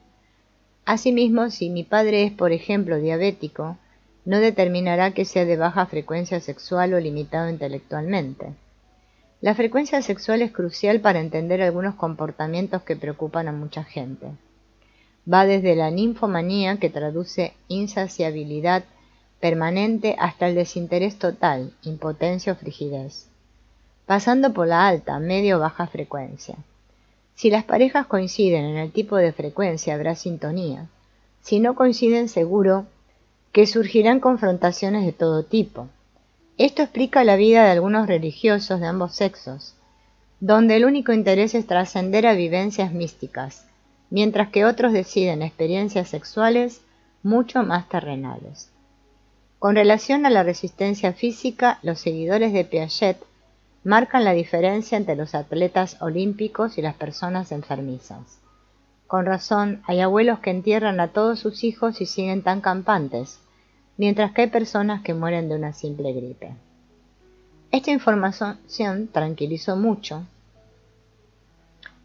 Asimismo, si mi padre es, por ejemplo, diabético, no determinará que sea de baja frecuencia sexual o limitado intelectualmente. La frecuencia sexual es crucial para entender algunos comportamientos que preocupan a mucha gente. Va desde la ninfomanía, que traduce insaciabilidad permanente, hasta el desinterés total, impotencia o frigidez, pasando por la alta, media o baja frecuencia. Si las parejas coinciden en el tipo de frecuencia, habrá sintonía. Si no coinciden, seguro que surgirán confrontaciones de todo tipo. Esto explica la vida de algunos religiosos de ambos sexos, donde el único interés es trascender a vivencias místicas, mientras que otros deciden experiencias sexuales mucho más terrenales. Con relación a la resistencia física, los seguidores de Piaget marcan la diferencia entre los atletas olímpicos y las personas enfermizas. Con razón, hay abuelos que entierran a todos sus hijos y siguen tan campantes, mientras que hay personas que mueren de una simple gripe. Esta información tranquilizó mucho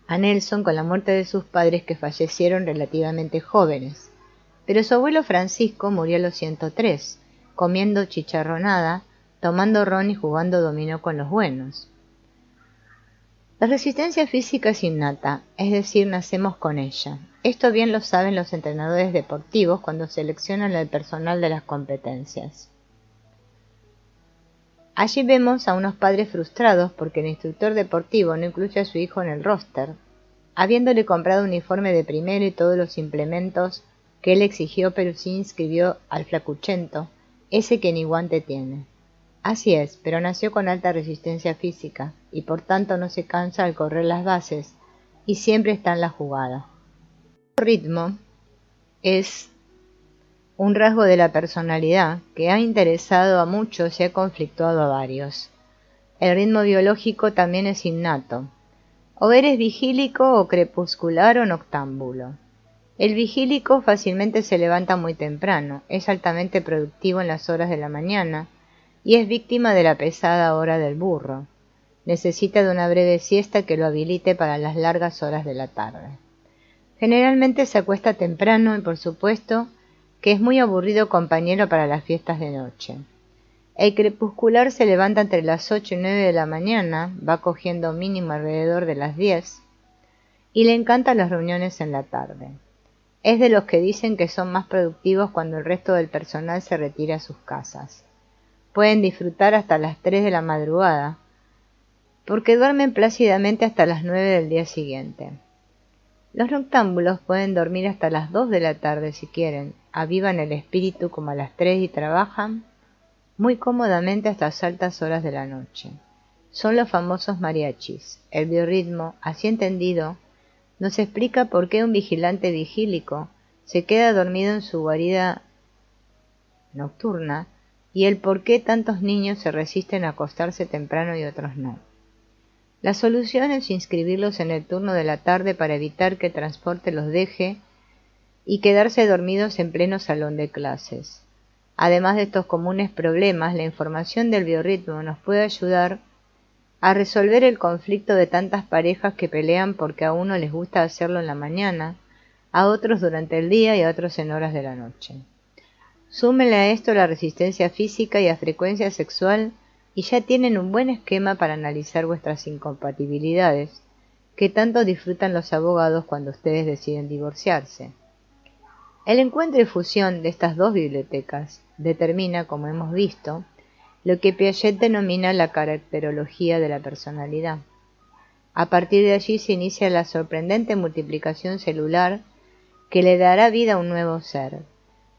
a Nelson con la muerte de sus padres, que fallecieron relativamente jóvenes, pero su abuelo Francisco murió a los 103, comiendo chicharronada, tomando ron y jugando dominó con los buenos. La resistencia física es innata, es decir, nacemos con ella. Esto bien lo saben los entrenadores deportivos cuando seleccionan al personal de las competencias. Allí vemos a unos padres frustrados porque el instructor deportivo no incluye a su hijo en el roster, habiéndole comprado un uniforme de primero y todos los implementos que él exigió, pero sí inscribió al flacuchento, ese que ni guante tiene. Así es, pero nació con alta resistencia física y por tanto no se cansa al correr las bases y siempre está en la jugada. El ritmo es un rasgo de la personalidad que ha interesado a muchos y ha conflictuado a varios. El ritmo biológico también es innato. O eres vigílico o crepuscular o noctámbulo. El vigílico fácilmente se levanta muy temprano, es altamente productivo en las horas de la mañana y es víctima de la pesada hora del burro. necesita de una breve siesta que lo habilite para las largas horas de la tarde. Generalmente se acuesta temprano y por supuesto que es muy aburrido compañero para las fiestas de noche. El crepuscular se levanta entre las 8 y 9 de la mañana, va cogiendo mínimo alrededor de las 10 y le encantan las reuniones en la tarde. Es de los que dicen que son más productivos cuando el resto del personal se retira a sus casas. Pueden disfrutar hasta las 3 de la madrugada, porque duermen plácidamente hasta las 9 del día siguiente. Los noctámbulos pueden dormir hasta las 2 de la tarde si quieren, avivan el espíritu como a las 3 y trabajan muy cómodamente hasta las altas horas de la noche. Son los famosos mariachis. El biorritmo, así entendido, nos explica por qué un vigilante vigílico se queda dormido en su guarida nocturna y el por qué tantos niños se resisten a acostarse temprano y otros no. La solución es inscribirlos en el turno de la tarde para evitar que el transporte los deje y quedarse dormidos en pleno salón de clases. Además de estos comunes problemas, la información del biorritmo nos puede ayudar a resolver el conflicto de tantas parejas que pelean porque a uno les gusta hacerlo en la mañana, a otros durante el día y a otros en horas de la noche. Súmenle a esto la resistencia física y la frecuencia sexual y ya tienen un buen esquema para analizar vuestras incompatibilidades, que tanto disfrutan los abogados cuando ustedes deciden divorciarse. El encuentro y fusión de estas dos bibliotecas determina, como hemos visto, lo que Piaget denomina la caracterología de la personalidad. A partir de allí se inicia la sorprendente multiplicación celular que le dará vida a un nuevo ser.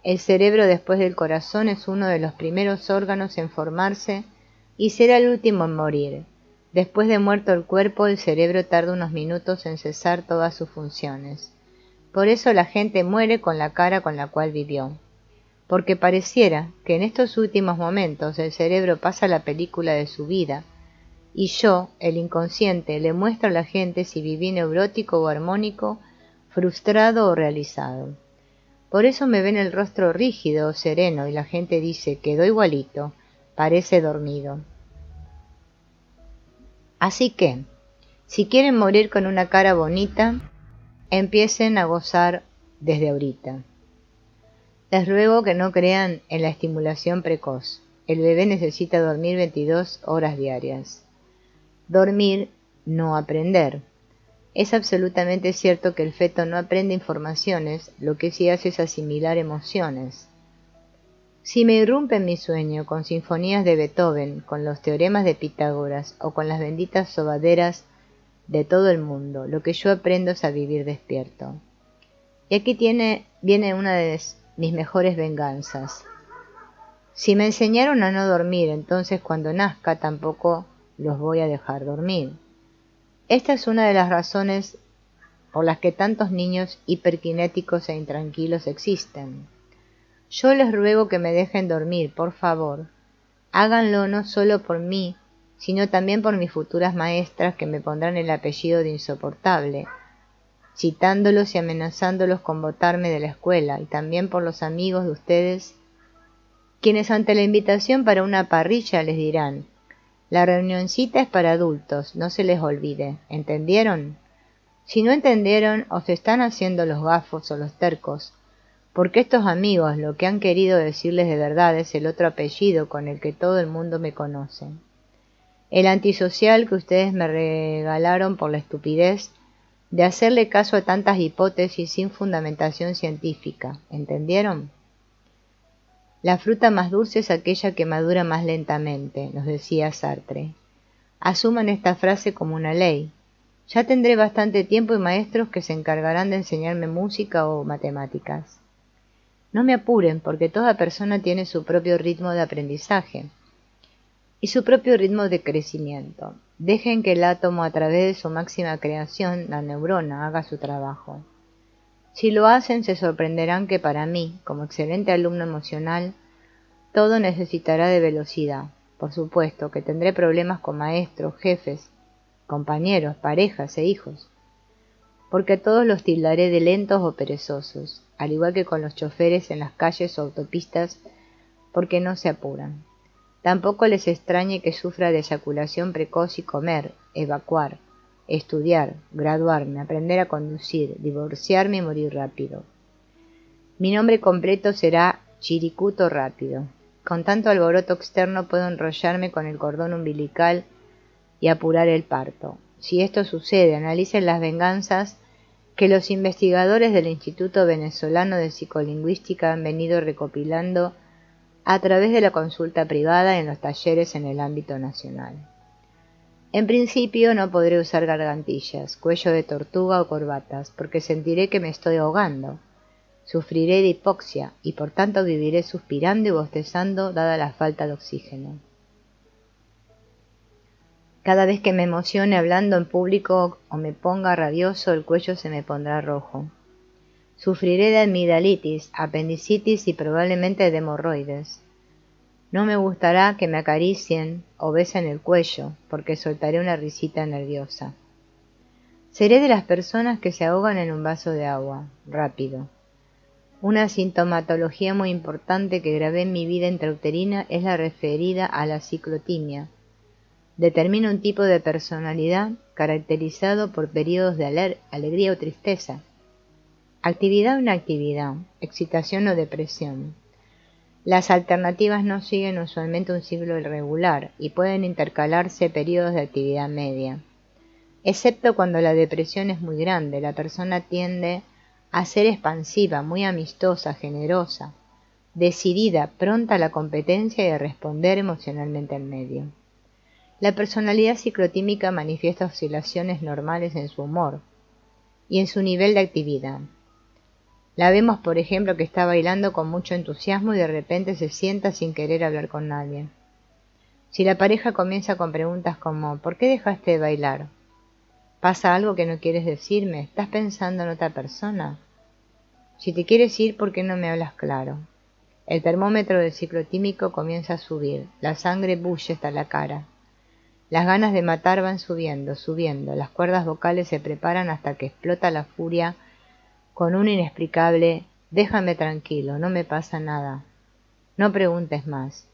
El cerebro después del corazón es uno de los primeros órganos en formarse y será el último en morir. Después de muerto el cuerpo, el cerebro tarda unos minutos en cesar todas sus funciones. Por eso la gente muere con la cara con la cual vivió. Porque pareciera que en estos últimos momentos el cerebro pasa la película de su vida, y yo, el inconsciente, le muestro a la gente si viví neurótico o armónico, frustrado o realizado. Por eso me ven el rostro rígido o sereno y la gente dice, quedó igualito, parece dormido. Así que, si quieren morir con una cara bonita, empiecen a gozar desde ahorita. Les ruego que no crean en la estimulación precoz. El bebé necesita dormir 22 horas diarias. Dormir, no aprender. Es absolutamente cierto que el feto no aprende informaciones, lo que sí hace es asimilar emociones. Si me irrumpe mi sueño con sinfonías de Beethoven, con los teoremas de Pitágoras o con las benditas sobaderas de todo el mundo, lo que yo aprendo es a vivir despierto. Y aquí viene una de mis mejores venganzas. Si me enseñaron a no dormir, entonces cuando nazca tampoco los voy a dejar dormir. Esta es una de las razones por las que tantos niños hiperkinéticos e intranquilos existen. Yo les ruego que me dejen dormir, por favor. Háganlo no solo por mí, sino también por mis futuras maestras que me pondrán el apellido de insoportable, citándolos y amenazándolos con botarme de la escuela, y también por los amigos de ustedes, quienes ante la invitación para una parrilla les dirán, la reunioncita es para adultos, no se les olvide, ¿entendieron? Si no entendieron o se están haciendo los gafos o los tercos, porque estos amigos lo que han querido decirles de verdad es el otro apellido con el que todo el mundo me conoce. El antisocial que ustedes me regalaron por la estupidez de hacerle caso a tantas hipótesis sin fundamentación científica, ¿entendieron? La fruta más dulce es aquella que madura más lentamente, nos decía Sartre. Asuman esta frase como una ley. Ya tendré bastante tiempo y maestros que se encargarán de enseñarme música o matemáticas. No me apuren, porque toda persona tiene su propio ritmo de aprendizaje y su propio ritmo de crecimiento. Dejen que el átomo, a través de su máxima creación, la neurona, haga su trabajo. Si lo hacen, se sorprenderán que para mí, como excelente alumno emocional, todo necesitará de velocidad. Por supuesto que tendré problemas con maestros, jefes, compañeros, parejas e hijos, porque a todos los tildaré de lentos o perezosos, al igual que con los choferes en las calles o autopistas, porque no se apuran. Tampoco les extrañe que sufra de eyaculación precoz y comer, evacuar, estudiar, graduarme, aprender a conducir, divorciarme y morir rápido. Mi nombre completo será Chiricuto Rápido. Con tanto alboroto externo puedo enrollarme con el cordón umbilical y apurar el parto. Si esto sucede, analicen las venganzas que los investigadores del Instituto Venezolano de Psicolingüística han venido recopilando a través de la consulta privada en los talleres en el ámbito nacional. En principio no podré usar gargantillas, cuello de tortuga o corbatas, porque sentiré que me estoy ahogando. Sufriré de hipoxia y por tanto viviré suspirando y bostezando dada la falta de oxígeno. Cada vez que me emocione hablando en público o me ponga rabioso, el cuello se me pondrá rojo. Sufriré de amigdalitis, apendicitis y probablemente de hemorroides. No me gustará que me acaricien o besen el cuello, porque soltaré una risita nerviosa. Seré de las personas que se ahogan en un vaso de agua, rápido. Una sintomatología muy importante que grabé en mi vida intrauterina es la referida a la ciclotimia. Determina un tipo de personalidad caracterizado por periodos de alegría o tristeza, actividad o inactividad, excitación o depresión. Las alternativas no siguen usualmente un ciclo irregular y pueden intercalarse periodos de actividad media. Excepto cuando la depresión es muy grande, la persona tiende a ser expansiva, muy amistosa, generosa, decidida, pronta a la competencia y a responder emocionalmente al medio. La personalidad ciclotímica manifiesta oscilaciones normales en su humor y en su nivel de actividad. La vemos, por ejemplo, que está bailando con mucho entusiasmo y de repente se sienta sin querer hablar con nadie. Si la pareja comienza con preguntas como ¿por qué dejaste de bailar? ¿Pasa algo que no quieres decirme? ¿Estás pensando en otra persona? Si te quieres ir, ¿por qué no me hablas claro? El termómetro del ciclotímico comienza a subir, la sangre bulle hasta la cara. Las ganas de matar van subiendo, subiendo, las cuerdas vocales se preparan hasta que explota la furia con un inexplicable «déjame tranquilo, no me pasa nada, no preguntes más».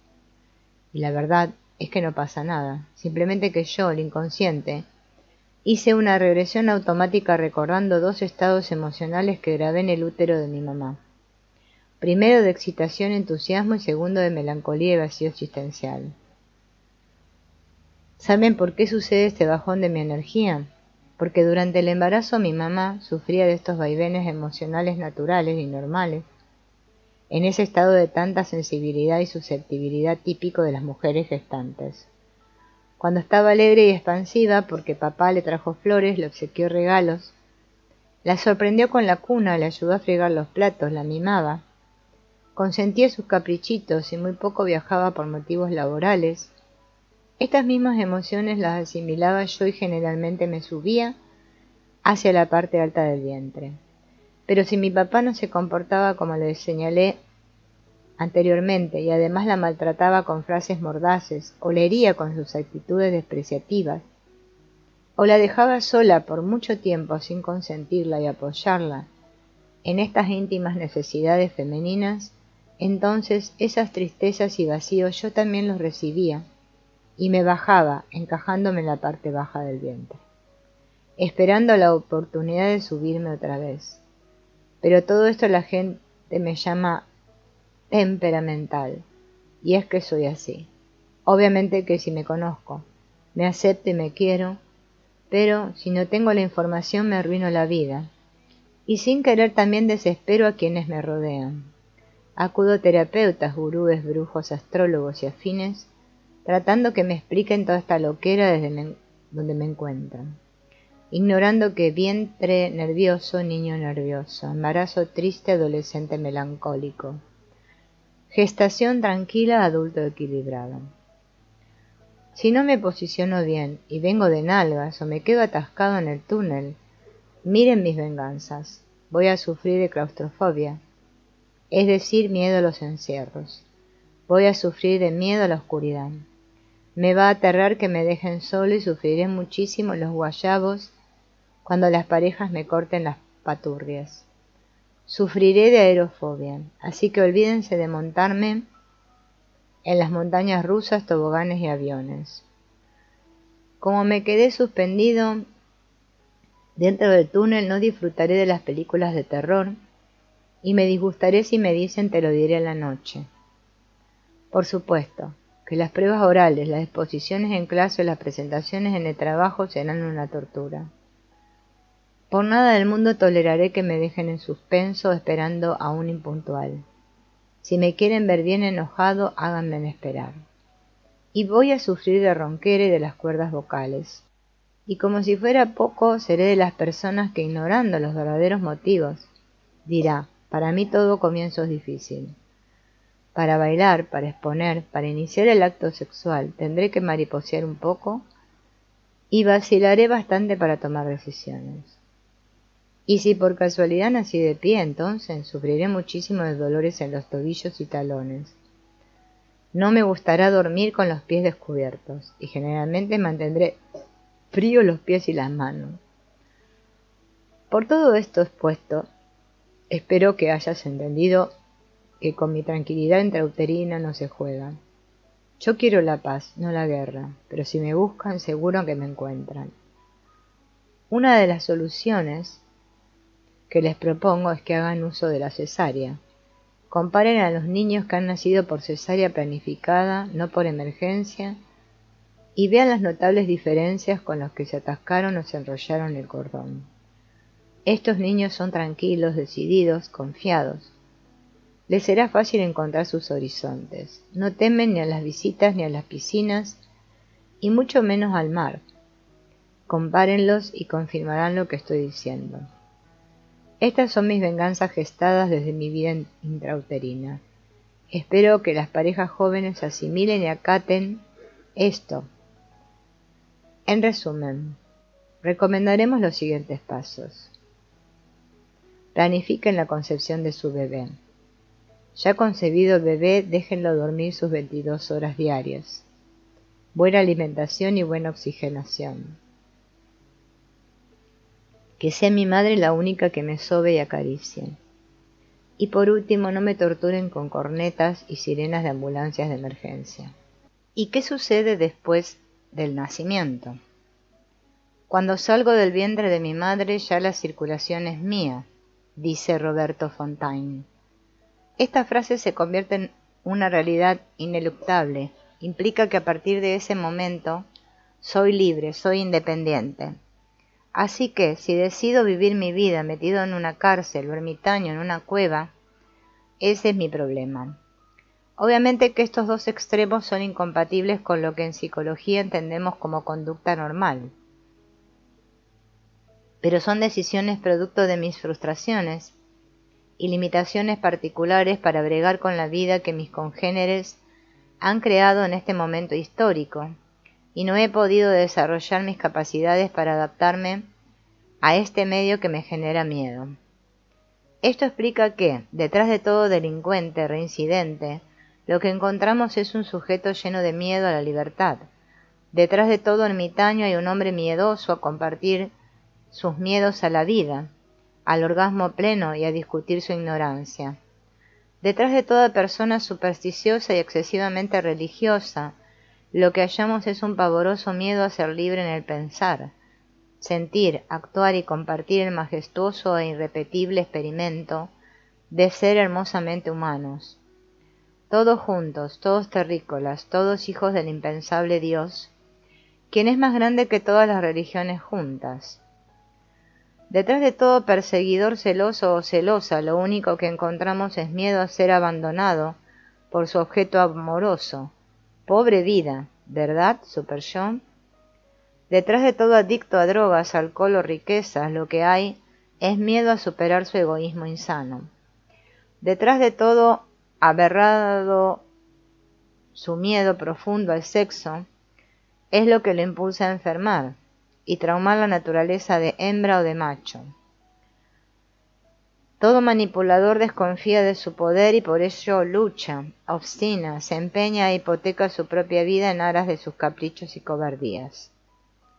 Y la verdad es que no pasa nada, simplemente que yo, el inconsciente, hice una regresión automática recordando dos estados emocionales que grabé en el útero de mi mamá. Primero de excitación, entusiasmo y segundo de melancolía y vacío existencial. ¿Saben por qué sucede este bajón de mi energía? Porque durante el embarazo mi mamá sufría de estos vaivenes emocionales naturales y normales, en ese estado de tanta sensibilidad y susceptibilidad típico de las mujeres gestantes. Cuando estaba alegre y expansiva porque papá le trajo flores, le obsequió regalos, la sorprendió con la cuna, le ayudó a fregar los platos, la mimaba, consentía sus caprichitos y muy poco viajaba por motivos laborales. Estas mismas emociones las asimilaba yo y generalmente me subía hacia la parte alta del vientre. Pero si mi papá no se comportaba como le señalé anteriormente y además la maltrataba con frases mordaces o la hería con sus actitudes despreciativas, o la dejaba sola por mucho tiempo sin consentirla y apoyarla en estas íntimas necesidades femeninas, entonces esas tristezas y vacíos yo también los recibía y me bajaba, encajándome en la parte baja del vientre, esperando la oportunidad de subirme otra vez. Pero todo esto la gente me llama temperamental, y es que soy así. Obviamente que si me conozco, me acepto y me quiero, pero si no tengo la información me arruino la vida, y sin querer también desespero a quienes me rodean. Acudo a terapeutas, gurúes, brujos, astrólogos y afines, tratando que me expliquen toda esta loquera desde donde me encuentran, ignorando que vientre nervioso, niño nervioso, embarazo triste, adolescente melancólico, gestación tranquila, adulto equilibrado. Si no me posiciono bien y vengo de nalgas o me quedo atascado en el túnel, miren mis venganzas. Voy a sufrir de claustrofobia, es decir, miedo a los encierros. Voy a sufrir de miedo a la oscuridad. Me va a aterrar que me dejen solo y sufriré muchísimo los guayabos cuando las parejas me corten las paturrias. Sufriré de aerofobia, así que olvídense de montarme en las montañas rusas, toboganes y aviones. Como me quedé suspendido dentro del túnel, no disfrutaré de las películas de terror y me disgustaré si me dicen te lo diré en la noche. Por supuesto que las pruebas orales, las exposiciones en clase o las presentaciones en el trabajo serán una tortura. Por nada del mundo toleraré que me dejen en suspenso esperando a un impuntual. Si me quieren ver bien enojado, háganme esperar. Y voy a sufrir de ronquera y de las cuerdas vocales. Y como si fuera poco, seré de las personas que, ignorando los verdaderos motivos, dirá, para mí todo comienzo es difícil. Para bailar, para exponer, para iniciar el acto sexual, tendré que mariposear un poco y vacilaré bastante para tomar decisiones. Y si por casualidad nací de pie, entonces sufriré muchísimo de dolores en los tobillos y talones. No me gustará dormir con los pies descubiertos, y generalmente mantendré frío los pies y las manos. Por todo esto expuesto, espero que hayas entendido que con mi tranquilidad intrauterina no se juega. Yo quiero la paz, no la guerra, pero si me buscan seguro que me encuentran. Una de las soluciones que les propongo es que hagan uso de la cesárea. Comparen a los niños que han nacido por cesárea planificada, no por emergencia, y vean las notables diferencias con los que se atascaron o se enrollaron el cordón. Estos niños son tranquilos, decididos, confiados. Les será fácil encontrar sus horizontes. No temen ni a las visitas ni a las piscinas, y mucho menos al mar. Compárenlos y confirmarán lo que estoy diciendo. Estas son mis venganzas gestadas desde mi vida intrauterina. Espero que las parejas jóvenes asimilen y acaten esto. En resumen, recomendaremos los siguientes pasos. Planifiquen la concepción de su bebé. Ya concebido el bebé, déjenlo dormir sus 22 horas diarias. Buena alimentación y buena oxigenación. Que sea mi madre la única que me sobe y acaricie. Y por último, no me torturen con cornetas y sirenas de ambulancias de emergencia. ¿Y qué sucede después del nacimiento? Cuando salgo del vientre de mi madre, ya la circulación es mía, dice Roberto Fontaine. Esta frase se convierte en una realidad ineluctable. Implica que a partir de ese momento soy libre, soy independiente. Así que, si decido vivir mi vida metido en una cárcel o ermitaño en una cueva, ese es mi problema. Obviamente que estos dos extremos son incompatibles con lo que en psicología entendemos como conducta normal. Pero son decisiones producto de mis frustraciones y limitaciones particulares para bregar con la vida que mis congéneres han creado en este momento histórico, y no he podido desarrollar mis capacidades para adaptarme a este medio que me genera miedo. Esto explica que, detrás de todo delincuente reincidente, lo que encontramos es un sujeto lleno de miedo a la libertad. Detrás de todo ermitaño hay un hombre miedoso a compartir sus miedos a la vida, al orgasmo pleno y a discutir su ignorancia. Detrás de toda persona supersticiosa y excesivamente religiosa, lo que hallamos es un pavoroso miedo a ser libre en el pensar, sentir, actuar y compartir el majestuoso e irrepetible experimento de ser hermosamente humanos. Todos juntos, todos terrícolas, todos hijos del impensable Dios, quien es más grande que todas las religiones juntas. Detrás de todo perseguidor celoso o celosa, lo único que encontramos es miedo a ser abandonado por su objeto amoroso. Pobre vida, ¿verdad, Super Yo? Detrás de todo adicto a drogas, alcohol o riquezas, lo que hay es miedo a superar su egoísmo insano. Detrás de todo aberrado, su miedo profundo al sexo es lo que lo impulsa a enfermar y traumar la naturaleza de hembra o de macho. Todo manipulador desconfía de su poder y por ello lucha, obstina, se empeña e hipoteca su propia vida en aras de sus caprichos y cobardías.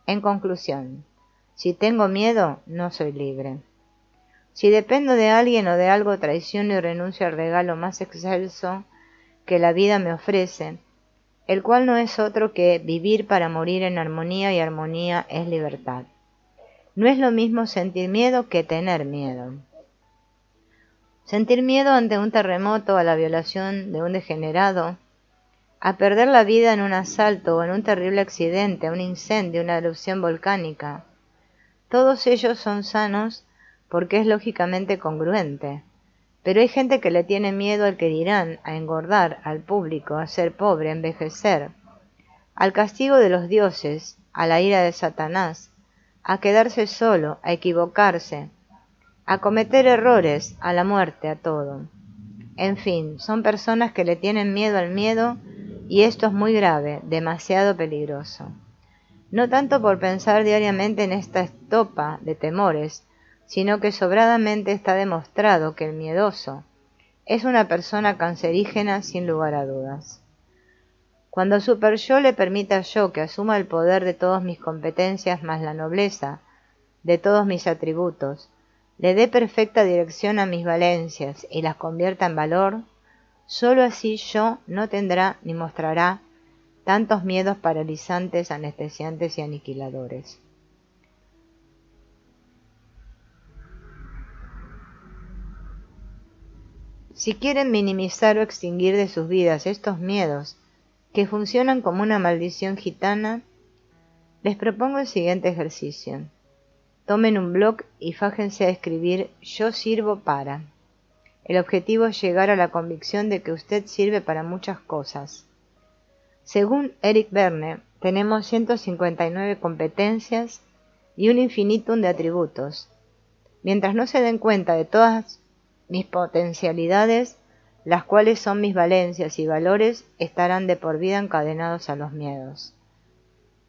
En conclusión, si tengo miedo, no soy libre. Si dependo de alguien o de algo, traiciono y renuncio al regalo más excelso que la vida me ofrece, el cual no es otro que vivir para morir en armonía, y armonía es libertad. No es lo mismo sentir miedo que tener miedo. Sentir miedo ante un terremoto, a la violación de un degenerado, a perder la vida en un asalto o en un terrible accidente, a un incendio, una erupción volcánica. Todos ellos son sanos porque es lógicamente congruente. Pero hay gente que le tiene miedo al que dirán, a engordar, al público, a ser pobre, a envejecer, al castigo de los dioses, a la ira de Satanás, a quedarse solo, a equivocarse, a cometer errores, a la muerte, a todo. En fin, son personas que le tienen miedo al miedo, y esto es muy grave, demasiado peligroso. No tanto por pensar diariamente en esta estopa de temores, sino que sobradamente está demostrado que el miedoso es una persona cancerígena sin lugar a dudas. Cuando Super Yo le permita yo que asuma el poder de todas mis competencias más la nobleza de todos mis atributos, le dé perfecta dirección a mis valencias y las convierta en valor, sólo así yo no tendrá ni mostrará tantos miedos paralizantes, anestesiantes y aniquiladores. Si quieren minimizar o extinguir de sus vidas estos miedos, que funcionan como una maldición gitana, les propongo el siguiente ejercicio. Tomen un blog y fájense a escribir «Yo sirvo para». El objetivo es llegar a la convicción de que usted sirve para muchas cosas. Según Eric Berne, tenemos 159 competencias y un infinitum de atributos. Mientras no se den cuenta de todas mis potencialidades, las cuales son mis valencias y valores, estarán de por vida encadenados a los miedos.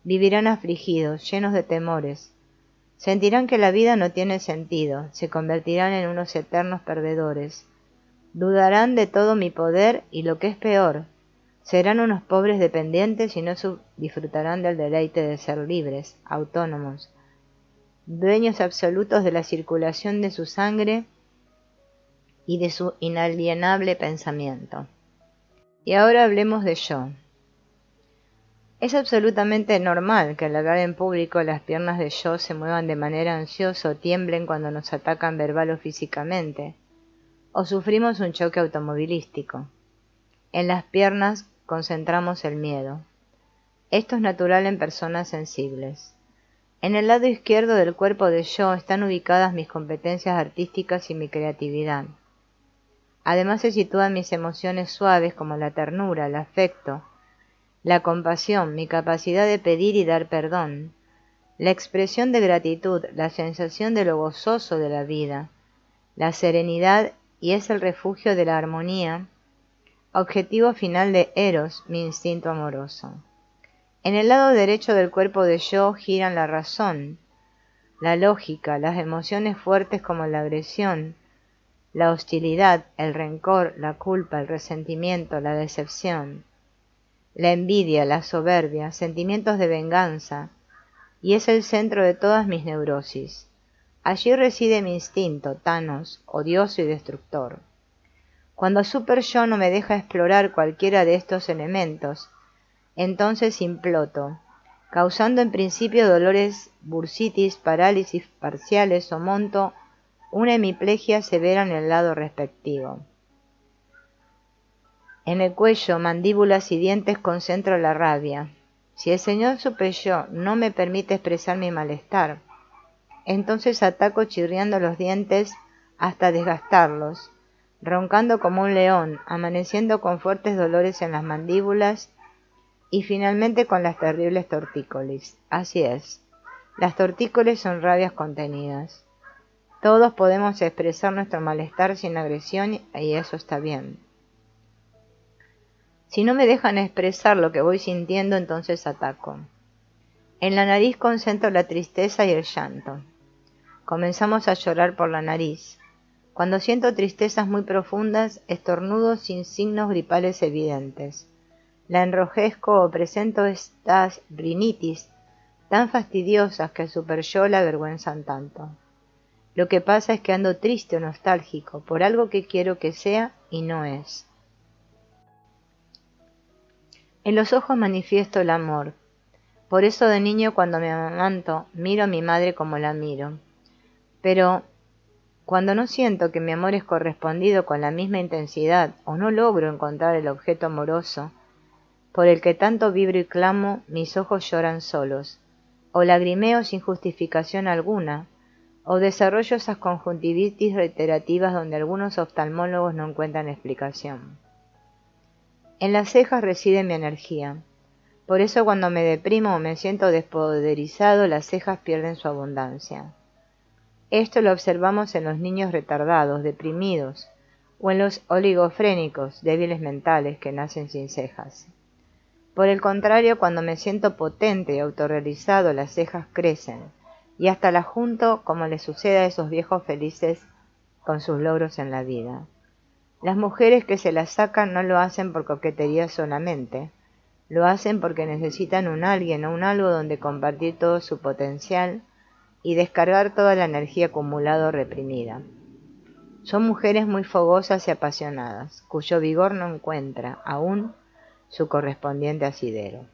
Vivirán afligidos, llenos de temores. Sentirán que la vida no tiene sentido, se convertirán en unos eternos perdedores. Dudarán de todo mi poder y, lo que es peor, serán unos pobres dependientes y no disfrutarán del deleite de ser libres, autónomos, dueños absolutos de la circulación de su sangre y de su inalienable pensamiento. Y ahora hablemos de yo. Es absolutamente normal que al hablar en público las piernas de yo se muevan de manera ansiosa o tiemblen cuando nos atacan verbal o físicamente, o sufrimos un choque automovilístico. En las piernas concentramos el miedo. Esto es natural en personas sensibles. En el lado izquierdo del cuerpo de yo están ubicadas mis competencias artísticas y mi creatividad. Además se sitúan mis emociones suaves como la ternura, el afecto, la compasión, mi capacidad de pedir y dar perdón, la expresión de gratitud, la sensación de lo gozoso de la vida, la serenidad, y es el refugio de la armonía, objetivo final de Eros, mi instinto amoroso. En el lado derecho del cuerpo de yo giran la razón, la lógica, las emociones fuertes como la agresión, la hostilidad, el rencor, la culpa, el resentimiento, la decepción, la envidia, la soberbia, sentimientos de venganza, y es el centro de todas mis neurosis. Allí reside mi instinto, Thanos, odioso y destructor. Cuando Super Yo no me deja explorar cualquiera de estos elementos, entonces imploto, causando en principio dolores, bursitis, parálisis parciales o monto una hemiplegia severa en el lado respectivo. En el cuello, mandíbulas y dientes concentro la rabia. Si el señor Super Yo no me permite expresar mi malestar, entonces ataco chirriando los dientes hasta desgastarlos, roncando como un león, amaneciendo con fuertes dolores en las mandíbulas y finalmente con las terribles tortícolis. Así es, las tortícolis son rabias contenidas. Todos podemos expresar nuestro malestar sin agresión y eso está bien. Si no me dejan expresar lo que voy sintiendo, entonces ataco. En la nariz concentro la tristeza y el llanto. Comenzamos a llorar por la nariz. Cuando siento tristezas muy profundas, estornudo sin signos gripales evidentes. La enrojezco o presento estas rinitis tan fastidiosas que al Super Yo la avergüenzan tanto. Lo que pasa es que ando triste o nostálgico por algo que quiero que sea y no es. En los ojos manifiesto el amor. Por eso de niño cuando me amamanto, miro a mi madre como la miro. Pero cuando no siento que mi amor es correspondido con la misma intensidad o no logro encontrar el objeto amoroso por el que tanto vibro y clamo, mis ojos lloran solos, o lagrimeo sin justificación alguna, o desarrollo esas conjuntivitis reiterativas donde algunos oftalmólogos no encuentran explicación. En las cejas reside mi energía. Por eso cuando me deprimo o me siento despoderizado, las cejas pierden su abundancia. Esto lo observamos en los niños retardados, deprimidos, o en los oligofrénicos, débiles mentales, que nacen sin cejas. Por el contrario, cuando me siento potente y autorrealizado, las cejas crecen, y hasta las junto como le sucede a esos viejos felices con sus logros en la vida. Las mujeres que se las sacan no lo hacen por coquetería solamente, lo hacen porque necesitan un alguien o un algo donde compartir todo su potencial y descargar toda la energía acumulada o reprimida. Son mujeres muy fogosas y apasionadas, cuyo vigor no encuentra aún su correspondiente asidero.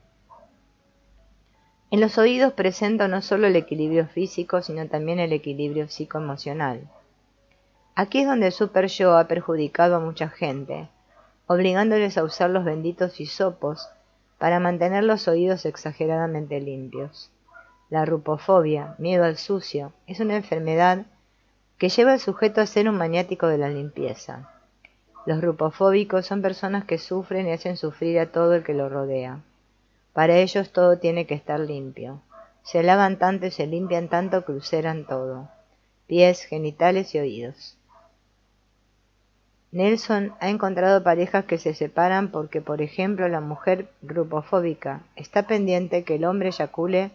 En los oídos presento no solo el equilibrio físico, sino también el equilibrio psicoemocional. Aquí es donde el super yo ha perjudicado a mucha gente, obligándoles a usar los benditos hisopos para mantener los oídos exageradamente limpios. La rupofobia, miedo al sucio, es una enfermedad que lleva al sujeto a ser un maniático de la limpieza. Los rupofóbicos son personas que sufren y hacen sufrir a todo el que lo rodea. Para ellos todo tiene que estar limpio. Se lavan tanto y se limpian tanto que ulceran todo: pies, genitales y oídos. Nelson ha encontrado parejas que se separan porque, por ejemplo, la mujer grupofóbica está pendiente que el hombre eyacule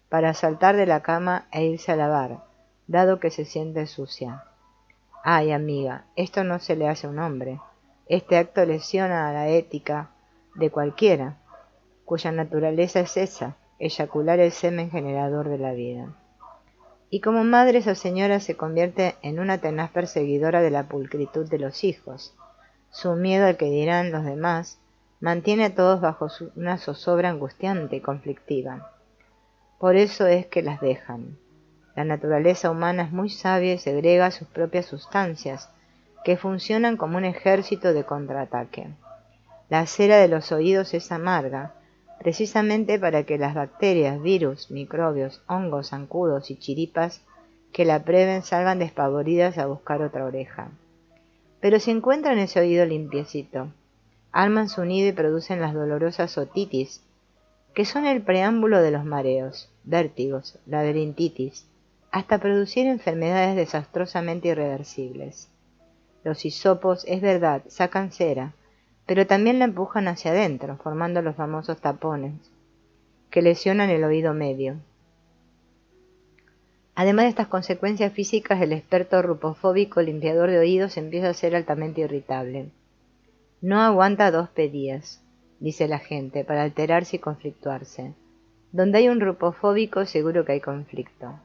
para saltar de la cama e irse a lavar, dado que se siente sucia. Ay, amiga, esto no se le hace a un hombre. Este acto lesiona a la ética de cualquiera, cuya naturaleza es esa, eyacular el semen generador de la vida. Y como madre, esa señora se convierte en una tenaz perseguidora de la pulcritud de los hijos. Su miedo al que dirán los demás mantiene a todos bajo una zozobra angustiante y conflictiva. Por eso es que las dejan. La naturaleza humana es muy sabia y segrega sus propias sustancias, que funcionan como un ejército de contraataque. La cera de los oídos es amarga, precisamente para que las bacterias, virus, microbios, hongos, zancudos y chiripas que la prueben salgan despavoridas a buscar otra oreja. Pero si encuentran ese oído limpiecito, arman su nido y producen las dolorosas otitis, que son el preámbulo de los mareos, vértigos, laberintitis, hasta producir enfermedades desastrosamente irreversibles. Los hisopos, es verdad, sacan cera, pero también la empujan hacia adentro, formando los famosos tapones, que lesionan el oído medio. Además de estas consecuencias físicas, el experto rupofóbico limpiador de oídos empieza a ser altamente irritable. No aguanta 2 días, dice la gente, para alterarse y conflictuarse. Donde hay un rupofóbico seguro que hay conflicto.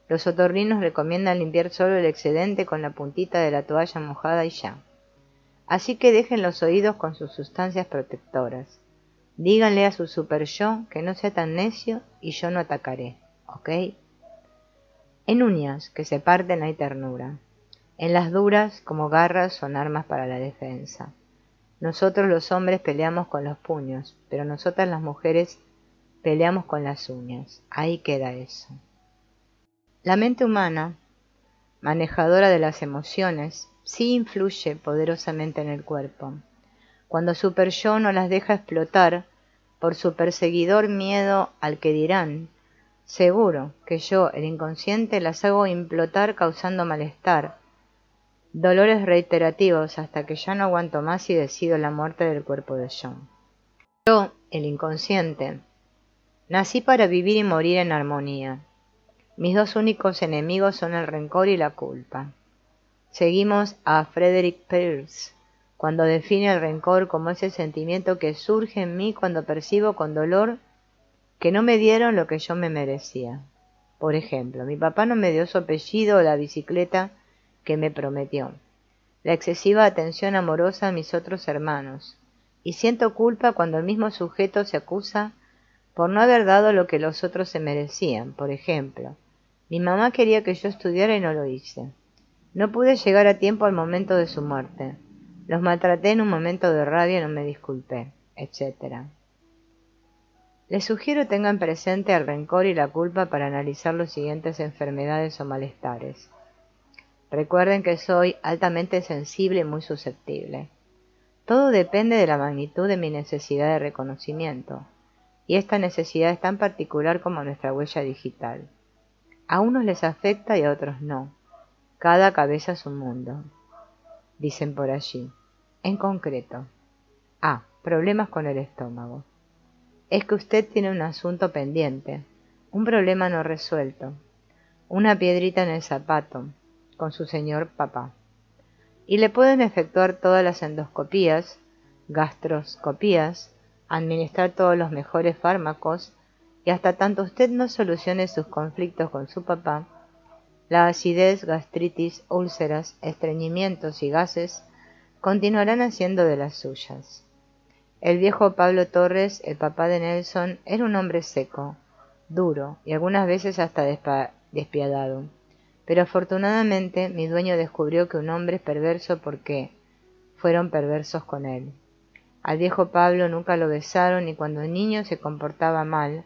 Los otorrinos recomiendan limpiar solo el excedente con la puntita de la toalla mojada y ya. Así que dejen los oídos con sus sustancias protectoras. Díganle a su super yo que no sea tan necio y yo no atacaré, ¿ok? En uñas que se parten hay ternura. En las duras, como garras, son armas para la defensa. Nosotros los hombres peleamos con los puños, pero nosotras las mujeres peleamos con las uñas. Ahí queda eso. La mente humana, manejadora de las emociones, sí influye poderosamente en el cuerpo. Cuando super yo no las deja explotar por su perseguidor miedo al que dirán, seguro que yo, el inconsciente, las hago implotar causando malestar, dolores reiterativos hasta que ya no aguanto más y decido la muerte del cuerpo de yo. Yo, el inconsciente, nací para vivir y morir en armonía. Mis 2 únicos enemigos son el rencor y la culpa. Seguimos a Frederick Pierce cuando define el rencor como ese sentimiento que surge en mí cuando percibo con dolor que no me dieron lo que yo me merecía. Por ejemplo, mi papá no me dio su apellido o la bicicleta que me prometió, la excesiva atención amorosa a mis otros hermanos, y siento culpa cuando el mismo sujeto se acusa por no haber dado lo que los otros se merecían. Por ejemplo, mi mamá quería que yo estudiara y no lo hice. No pude llegar a tiempo al momento de su muerte. Los maltraté en un momento de rabia y no me disculpé, etc. Les sugiero tengan presente el rencor y la culpa para analizar las siguientes enfermedades o malestares. Recuerden que soy altamente sensible y muy susceptible. Todo depende de la magnitud de mi necesidad de reconocimiento, y esta necesidad es tan particular como nuestra huella digital. A unos les afecta y a otros no. Cada cabeza es un mundo. Dicen por allí. En concreto. A. Problemas con el estómago. Es que usted tiene un asunto pendiente, un problema no resuelto, una piedrita en el zapato, con su señor papá. Y le pueden efectuar todas las endoscopías, gastroscopías, administrar todos los mejores fármacos, y hasta tanto usted no solucione sus conflictos con su papá, la acidez, gastritis, úlceras, estreñimientos y gases continuarán haciendo de las suyas. El viejo Pablo Torres, el papá de Nelson, era un hombre seco, duro y algunas veces hasta despiadado. Pero afortunadamente mi dueño descubrió que un hombre es perverso porque fueron perversos con él. Al viejo Pablo nunca lo besaron y cuando el niño se comportaba mal,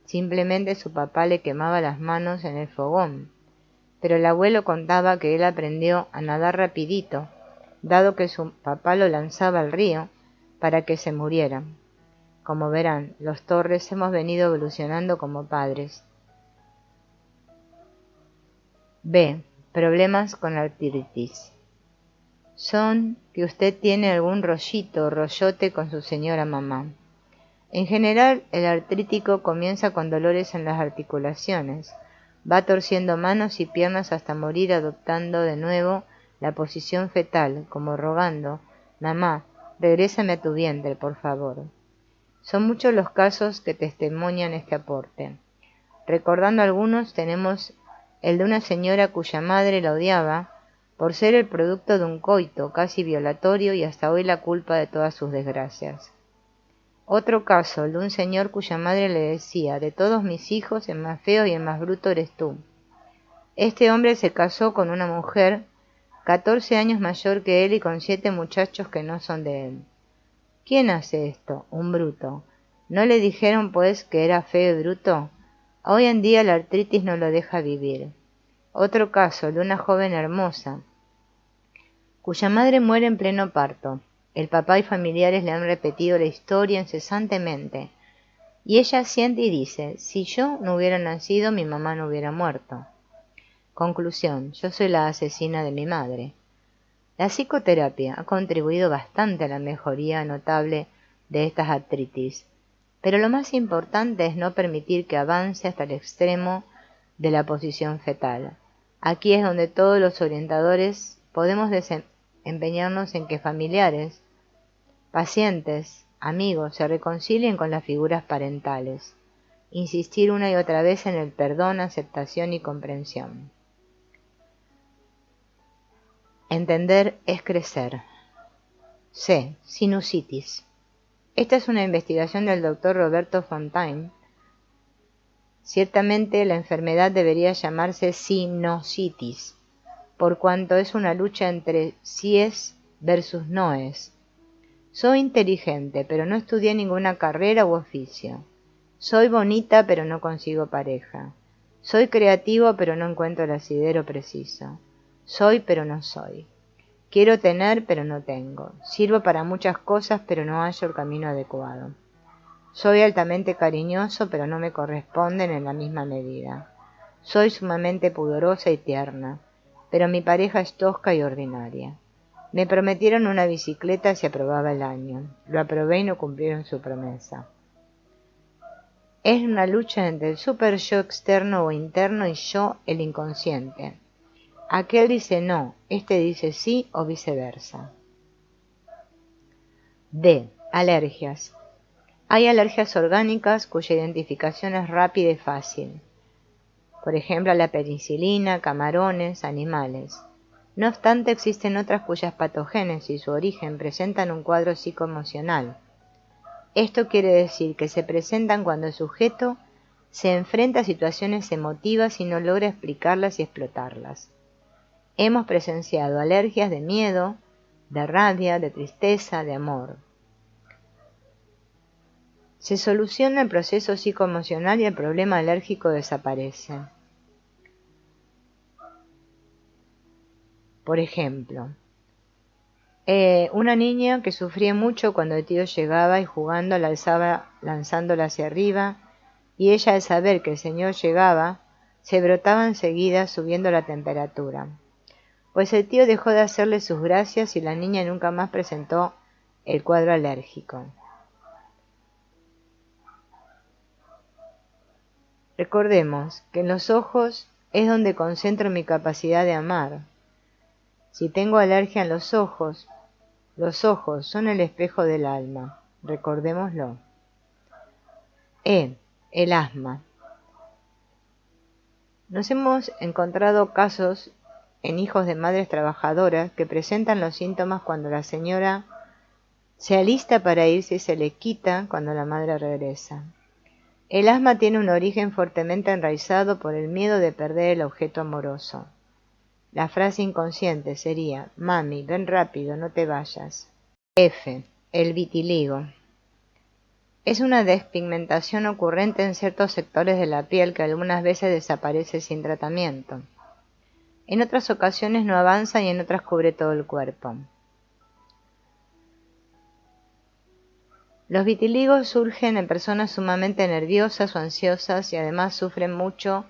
simplemente su papá le quemaba las manos en el fogón. Pero el abuelo contaba que él aprendió a nadar rapidito, dado que su papá lo lanzaba al río para que se muriera. Como verán, los Torres hemos venido evolucionando como padres. B. Problemas con la artritis. Son que usted tiene algún rollito o rollote con su señora mamá. En general, el artrítico comienza con dolores en las articulaciones, va torciendo manos y piernas hasta morir adoptando de nuevo la posición fetal, como rogando, mamá, regrésame a tu vientre, por favor. Son muchos los casos que testimonian este aporte. Recordando algunos, tenemos el de una señora cuya madre la odiaba por ser el producto de un coito casi violatorio y hasta hoy la culpa de todas sus desgracias. Otro caso, el de un señor cuya madre le decía, de todos mis hijos el más feo y el más bruto eres tú. Este hombre se casó con una mujer 14 años mayor que él y con 7 muchachos que no son de él. ¿Quién hace esto? Un bruto. ¿No le dijeron pues que era feo y bruto? Hoy en día la artritis no lo deja vivir. Otro caso, el de una joven hermosa, cuya madre muere en pleno parto. El papá y familiares le han repetido la historia incesantemente, y ella siente y dice, si yo no hubiera nacido, mi mamá no hubiera muerto. Conclusión, yo soy la asesina de mi madre. La psicoterapia ha contribuido bastante a la mejoría notable de estas artritis, pero lo más importante es no permitir que avance hasta el extremo de la posición fetal. Aquí es donde todos los orientadores podemos empeñarnos en que familiares, pacientes, amigos se reconcilien con las figuras parentales, insistir una y otra vez en el perdón, aceptación y comprensión. Entender es crecer. C. Sinusitis. Esta es una investigación del Dr. Roberto Fontaine. Ciertamente la enfermedad debería llamarse sinusitis, por cuanto es una lucha entre síes versus noes. Soy inteligente, pero no estudié ninguna carrera u oficio. Soy bonita, pero no consigo pareja. Soy creativo, pero no encuentro el asidero preciso. Soy, pero no soy. Quiero tener, pero no tengo. Sirvo para muchas cosas, pero no hallo el camino adecuado. Soy altamente cariñoso, pero no me corresponden en la misma medida. Soy sumamente pudorosa y tierna, pero mi pareja es tosca y ordinaria. Me prometieron una bicicleta si aprobaba el año. Lo aprobé y no cumplieron su promesa. Es una lucha entre el super yo externo o interno y yo, el inconsciente. Aquel dice no, este dice sí o viceversa. D. Alergias. Hay alergias orgánicas cuya identificación es rápida y fácil. Por ejemplo, a la penicilina, camarones, animales. No obstante, existen otras cuyas patogénesis y su origen presentan un cuadro psicoemocional. Esto quiere decir que se presentan cuando el sujeto se enfrenta a situaciones emotivas y no logra explicarlas y explotarlas. Hemos presenciado alergias de miedo, de rabia, de tristeza, de amor. Se soluciona el proceso psicoemocional y el problema alérgico desaparece. Por ejemplo, una niña que sufría mucho cuando el tío llegaba y jugando la alzaba lanzándola hacia arriba, y ella al saber que el señor llegaba, se brotaba enseguida subiendo la temperatura. Pues el tío dejó de hacerle sus gracias y la niña nunca más presentó el cuadro alérgico. Recordemos que en los ojos es donde concentro mi capacidad de amar. Si tengo alergia en los ojos son el espejo del alma. Recordémoslo. El asma. Nos hemos encontrado casos en hijos de madres trabajadoras que presentan los síntomas cuando la señora se alista para irse y se le quita cuando la madre regresa. El asma tiene un origen fuertemente enraizado por el miedo de perder el objeto amoroso. La frase inconsciente sería: mami, ven rápido, no te vayas. El vitiligo. Es una despigmentación ocurrente en ciertos sectores de la piel que algunas veces desaparece sin tratamiento. En otras ocasiones no avanza y en otras cubre todo el cuerpo. Los vitíligos surgen en personas sumamente nerviosas o ansiosas y además sufren mucho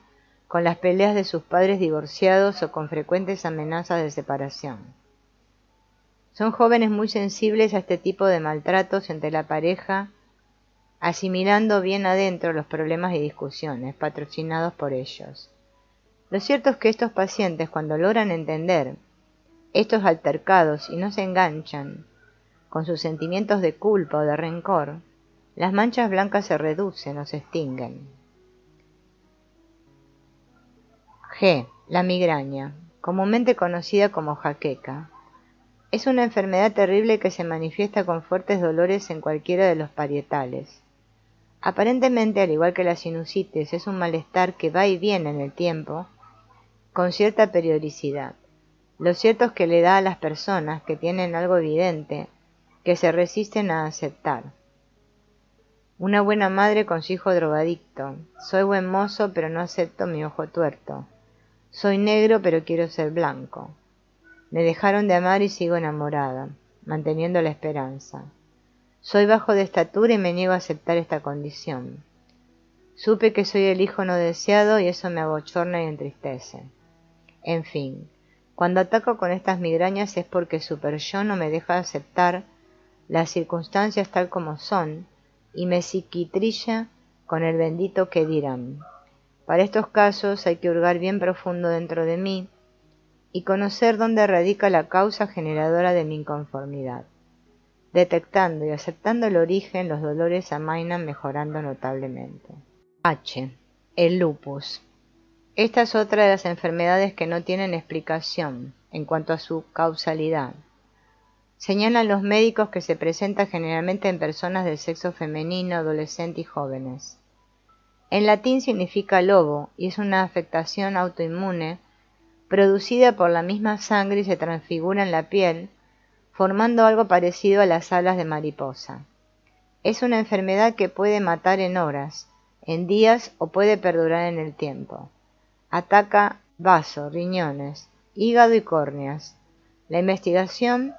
con las peleas de sus padres divorciados o con frecuentes amenazas de separación. Son jóvenes muy sensibles a este tipo de maltratos entre la pareja, asimilando bien adentro los problemas y discusiones patrocinados por ellos. Lo cierto es que estos pacientes, cuando logran entender estos altercados y no se enganchan con sus sentimientos de culpa o de rencor, las manchas blancas se reducen o se extinguen. La migraña, comúnmente conocida como jaqueca, es una enfermedad terrible que se manifiesta con fuertes dolores en cualquiera de los parietales. Aparentemente, al igual que la sinusitis, es un malestar que va y viene en el tiempo con cierta periodicidad. Lo cierto es que le da a las personas que tienen algo evidente que se resisten a aceptar. Una buena madre con su hijo drogadicto. Soy buen mozo, pero no acepto mi ojo tuerto. Soy negro, pero quiero ser blanco. Me dejaron de amar y sigo enamorada, manteniendo la esperanza. Soy bajo de estatura y me niego a aceptar esta condición. Supe que soy el hijo no deseado y eso me abochorna y entristece. En fin, cuando ataco con estas migrañas es porque super yo no me deja aceptar las circunstancias tal como son y me psiquitrilla con el bendito que dirán. Para estos casos hay que hurgar bien profundo dentro de mí y conocer dónde radica la causa generadora de mi inconformidad. Detectando y aceptando el origen, los dolores amainan mejorando notablemente. El lupus. Esta es otra de las enfermedades que no tienen explicación en cuanto a su causalidad. Señalan los médicos que se presenta generalmente en personas del sexo femenino, adolescente y jóvenes. En latín significa lobo y es una afectación autoinmune producida por la misma sangre y se transfigura en la piel, formando algo parecido a las alas de mariposa. Es una enfermedad que puede matar en horas, en días o puede perdurar en el tiempo. Ataca vasos, riñones, hígado y córneas. La investigación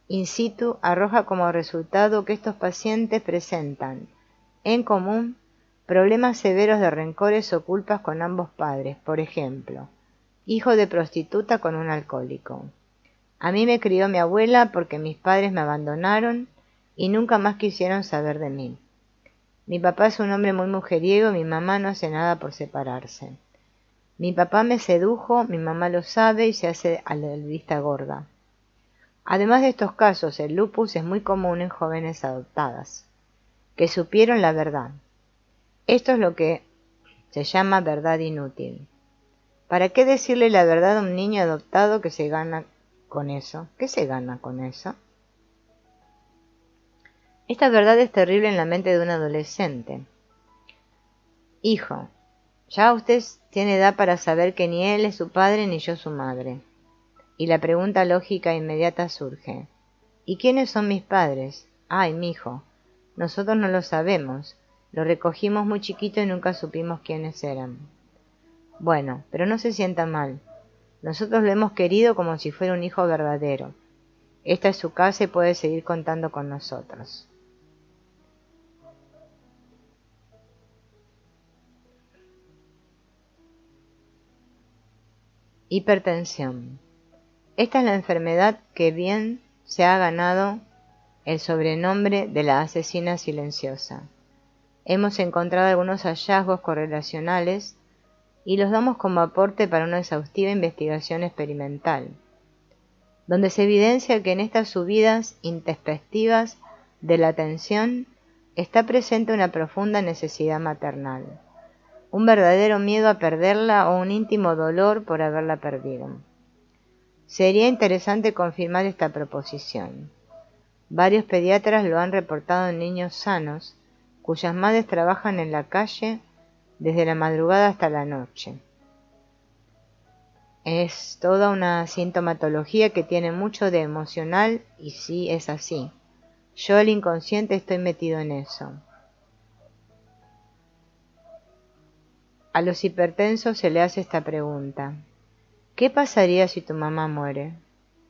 in situ arroja como resultado que estos pacientes presentan, en común, problemas severos de rencores o culpas con ambos padres, por ejemplo, hijo de prostituta con un alcohólico. A mí me crió mi abuela porque mis padres me abandonaron y nunca más quisieron saber de mí. Mi papá es un hombre muy mujeriego y mi mamá no hace nada por separarse. Mi papá me sedujo, mi mamá lo sabe y se hace a la vista gorda. Además de estos casos, el lupus es muy común en jóvenes adoptadas, que supieron la verdad. Esto es lo que se llama verdad inútil. ¿Para qué decirle la verdad a un niño adoptado que se gana con eso? ¿Qué se gana con eso? Esta verdad es terrible en la mente de un adolescente. Hijo, ya usted tiene edad para saber que ni él es su padre ni yo su madre. Y la pregunta lógica e inmediata surge. ¿Y quiénes son mis padres? Ay, mijo, nosotros no lo sabemos. Lo recogimos muy chiquito y nunca supimos quiénes eran. Bueno, pero no se sienta mal. Nosotros lo hemos querido como si fuera un hijo verdadero. Esta es su casa y puede seguir contando con nosotros. Hipertensión. Esta es la enfermedad que bien se ha ganado el sobrenombre de la asesina silenciosa. Hemos encontrado algunos hallazgos correlacionales y los damos como aporte para una exhaustiva investigación experimental, donde se evidencia que en estas subidas intempestivas de la tensión está presente una profunda necesidad maternal, un verdadero miedo a perderla o un íntimo dolor por haberla perdido. Sería interesante confirmar esta proposición. Varios pediatras lo han reportado en niños sanos, cuyas madres trabajan en la calle desde la madrugada hasta la noche. Es toda una sintomatología que tiene mucho de emocional y sí es así. Yo, el inconsciente, estoy metido en eso. A los hipertensos se le hace esta pregunta. ¿Qué pasaría si tu mamá muere?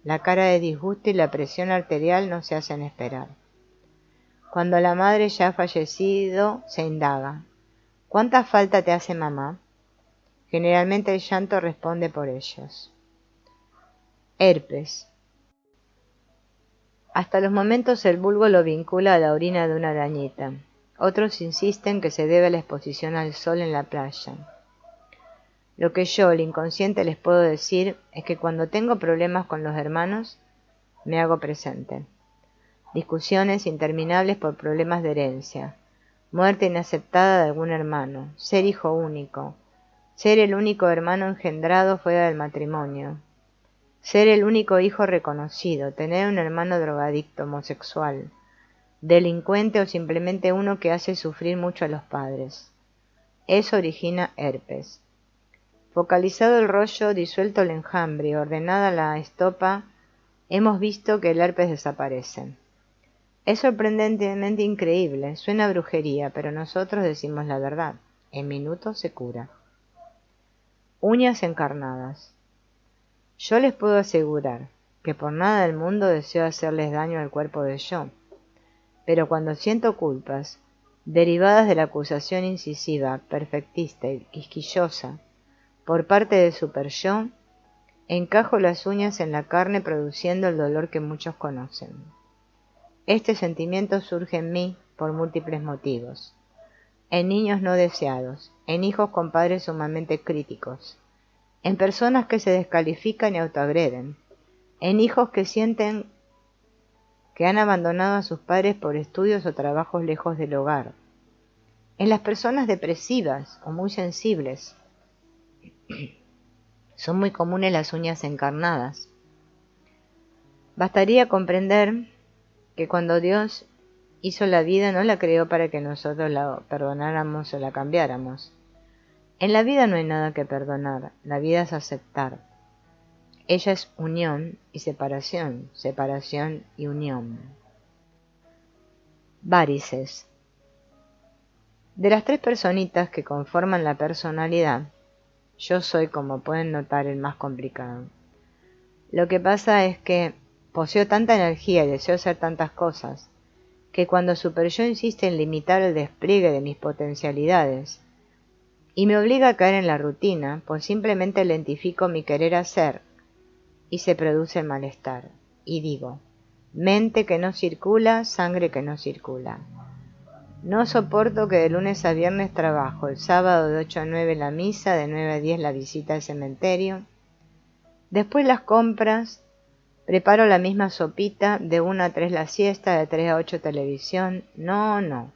La cara de disgusto y la presión arterial no se hacen esperar. Cuando la madre ya ha fallecido, se indaga. ¿Cuánta falta te hace mamá? Generalmente el llanto responde por ellos. Herpes. Hasta los momentos el vulgo lo vincula a la orina de una arañita. Otros insisten que se debe a la exposición al sol en la playa. Lo que yo, el inconsciente, les puedo decir es que cuando tengo problemas con los hermanos, me hago presente. Discusiones interminables por problemas de herencia, muerte inaceptada de algún hermano, ser hijo único, ser el único hermano engendrado fuera del matrimonio, ser el único hijo reconocido, tener un hermano drogadicto, homosexual, delincuente o simplemente uno que hace sufrir mucho a los padres. Eso origina herpes. Focalizado el rollo, disuelto el enjambre y ordenada la estopa, hemos visto que el herpes desaparece. Es sorprendentemente increíble, suena a brujería, pero nosotros decimos la verdad. En minutos se cura. Uñas encarnadas. Yo les puedo asegurar que por nada del mundo deseo hacerles daño al cuerpo de yo, pero cuando siento culpas, derivadas de la acusación incisiva, perfectista y quisquillosa, por parte del super-yo, encajo las uñas en la carne produciendo el dolor que muchos conocen. Este sentimiento surge en mí por múltiples motivos. En niños no deseados, en hijos con padres sumamente críticos, en personas que se descalifican y autoagreden, en hijos que sienten que han abandonado a sus padres por estudios o trabajos lejos del hogar, en las personas depresivas o muy sensibles. Son muy comunes las uñas encarnadas. Bastaría comprender que cuando Dios hizo la vida no la creó para que nosotros la perdonáramos o la cambiáramos. En la vida no hay nada que perdonar, la vida es aceptar. Ella es unión y separación, separación y unión. Varices. De las tres personitas que conforman la personalidad, yo soy, como pueden notar, el más complicado. Lo que pasa es que poseo tanta energía y deseo hacer tantas cosas, que cuando Super-Yo insiste en limitar el despliegue de mis potencialidades y me obliga a caer en la rutina, pues simplemente lentifico mi querer hacer y se produce el malestar. Y digo, mente que no circula, sangre que no circula. No soporto que de lunes a viernes trabajo, el sábado de 8 a 9 la misa, de 9 a 10 la visita al cementerio, después las compras, preparo la misma sopita, de 1 a 3 la siesta, de 3 a 8 televisión. No.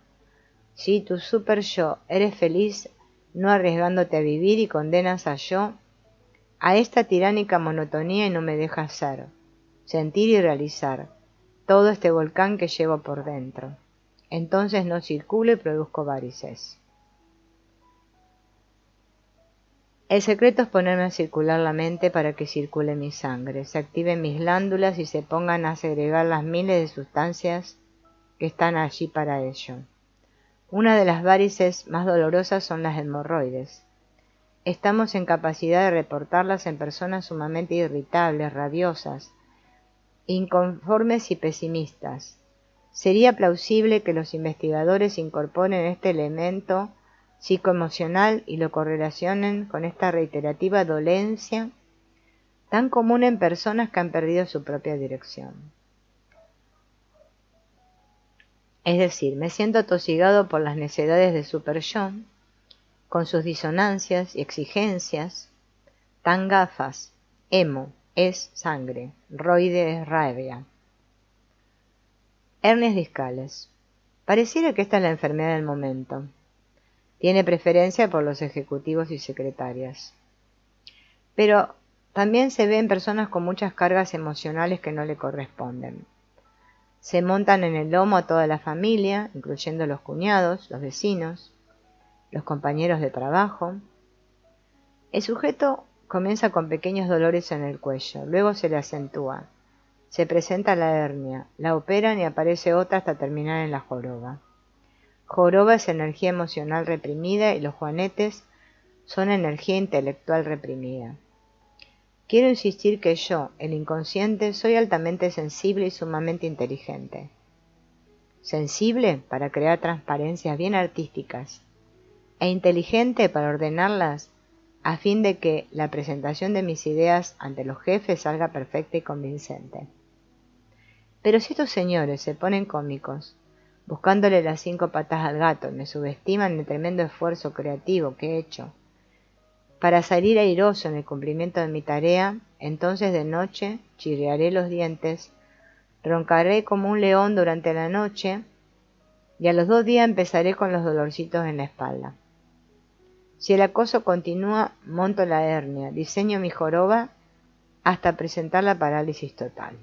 Si tu super-yo eres feliz no arriesgándote a vivir y condenas a yo a esta tiránica monotonía y no me dejas ser. sentir y realizar todo este volcán que llevo por dentro. Entonces no circulo y produzco varices. El secreto es ponerme a circular la mente para que circule mi sangre, se activen mis glándulas y se pongan a segregar las miles de sustancias que están allí para ello. Una de las varices más dolorosas son las hemorroides. Estamos en capacidad de reportarlas en personas sumamente irritables, rabiosas, inconformes y pesimistas. Sería plausible que los investigadores incorporen este elemento psicoemocional y lo correlacionen con esta reiterativa dolencia tan común en personas que han perdido su propia dirección. Es decir, me siento atosigado por las necedades de Super-Yo, con sus disonancias y exigencias, tan gafas, emo es sangre, roide es rabia. Hernias discales. Pareciera que esta es la enfermedad del momento. Tiene preferencia por los ejecutivos y secretarias. Pero también se ve en personas con muchas cargas emocionales que no le corresponden. Se montan en el lomo a toda la familia, incluyendo los cuñados, los vecinos, los compañeros de trabajo. El sujeto comienza con pequeños dolores en el cuello, luego se le acentúa. Se presenta la hernia, la operan y aparece otra hasta terminar en la joroba. Joroba es energía emocional reprimida y los juanetes son energía intelectual reprimida. Quiero insistir que yo, el inconsciente, soy altamente sensible y sumamente inteligente. Sensible para crear transparencias bien artísticas e inteligente para ordenarlas a fin de que la presentación de mis ideas ante los jefes salga perfecta y convincente. Pero si estos señores se ponen cómicos, buscándole las 5 patas al gato y me subestiman el tremendo esfuerzo creativo que he hecho para salir airoso en el cumplimiento de mi tarea, entonces de noche chirriaré los dientes, roncaré como un león durante la noche y a los 2 días empezaré con los dolorcitos en la espalda. Si el acoso continúa, monto la hernia, diseño mi joroba hasta presentar la parálisis total.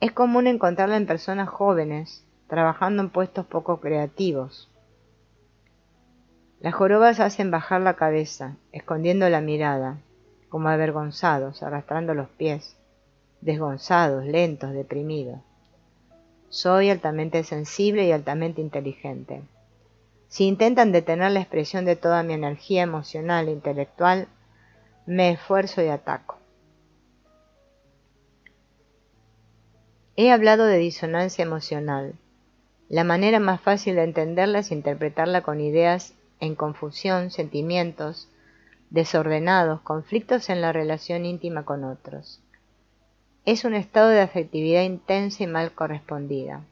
Es común encontrarla en personas jóvenes, trabajando en puestos poco creativos. Las jorobas hacen bajar la cabeza, escondiendo la mirada, como avergonzados, arrastrando los pies, desgonzados, lentos, deprimidos. Soy altamente sensible y altamente inteligente. Si intentan detener la expresión de toda mi energía emocional e intelectual, me esfuerzo y ataco. He hablado de disonancia emocional. La manera más fácil de entenderla es interpretarla con ideas en confusión, sentimientos desordenados, conflictos en la relación íntima con otros. Es un estado de afectividad intensa y mal correspondida.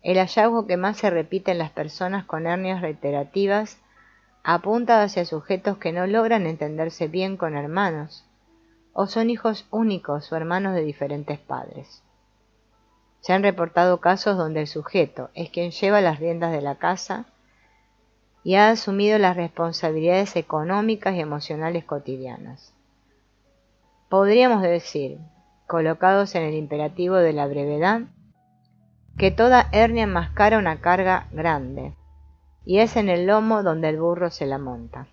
El hallazgo que más se repite en las personas con hernias reiterativas apunta hacia sujetos que no logran entenderse bien con hermanos, o son hijos únicos o hermanos de diferentes padres. Se han reportado casos donde el sujeto es quien lleva las riendas de la casa y ha asumido las responsabilidades económicas y emocionales cotidianas. Podríamos decir, colocados en el imperativo de la brevedad, que toda hernia enmascara una carga grande, y es en el lomo donde el burro se la monta.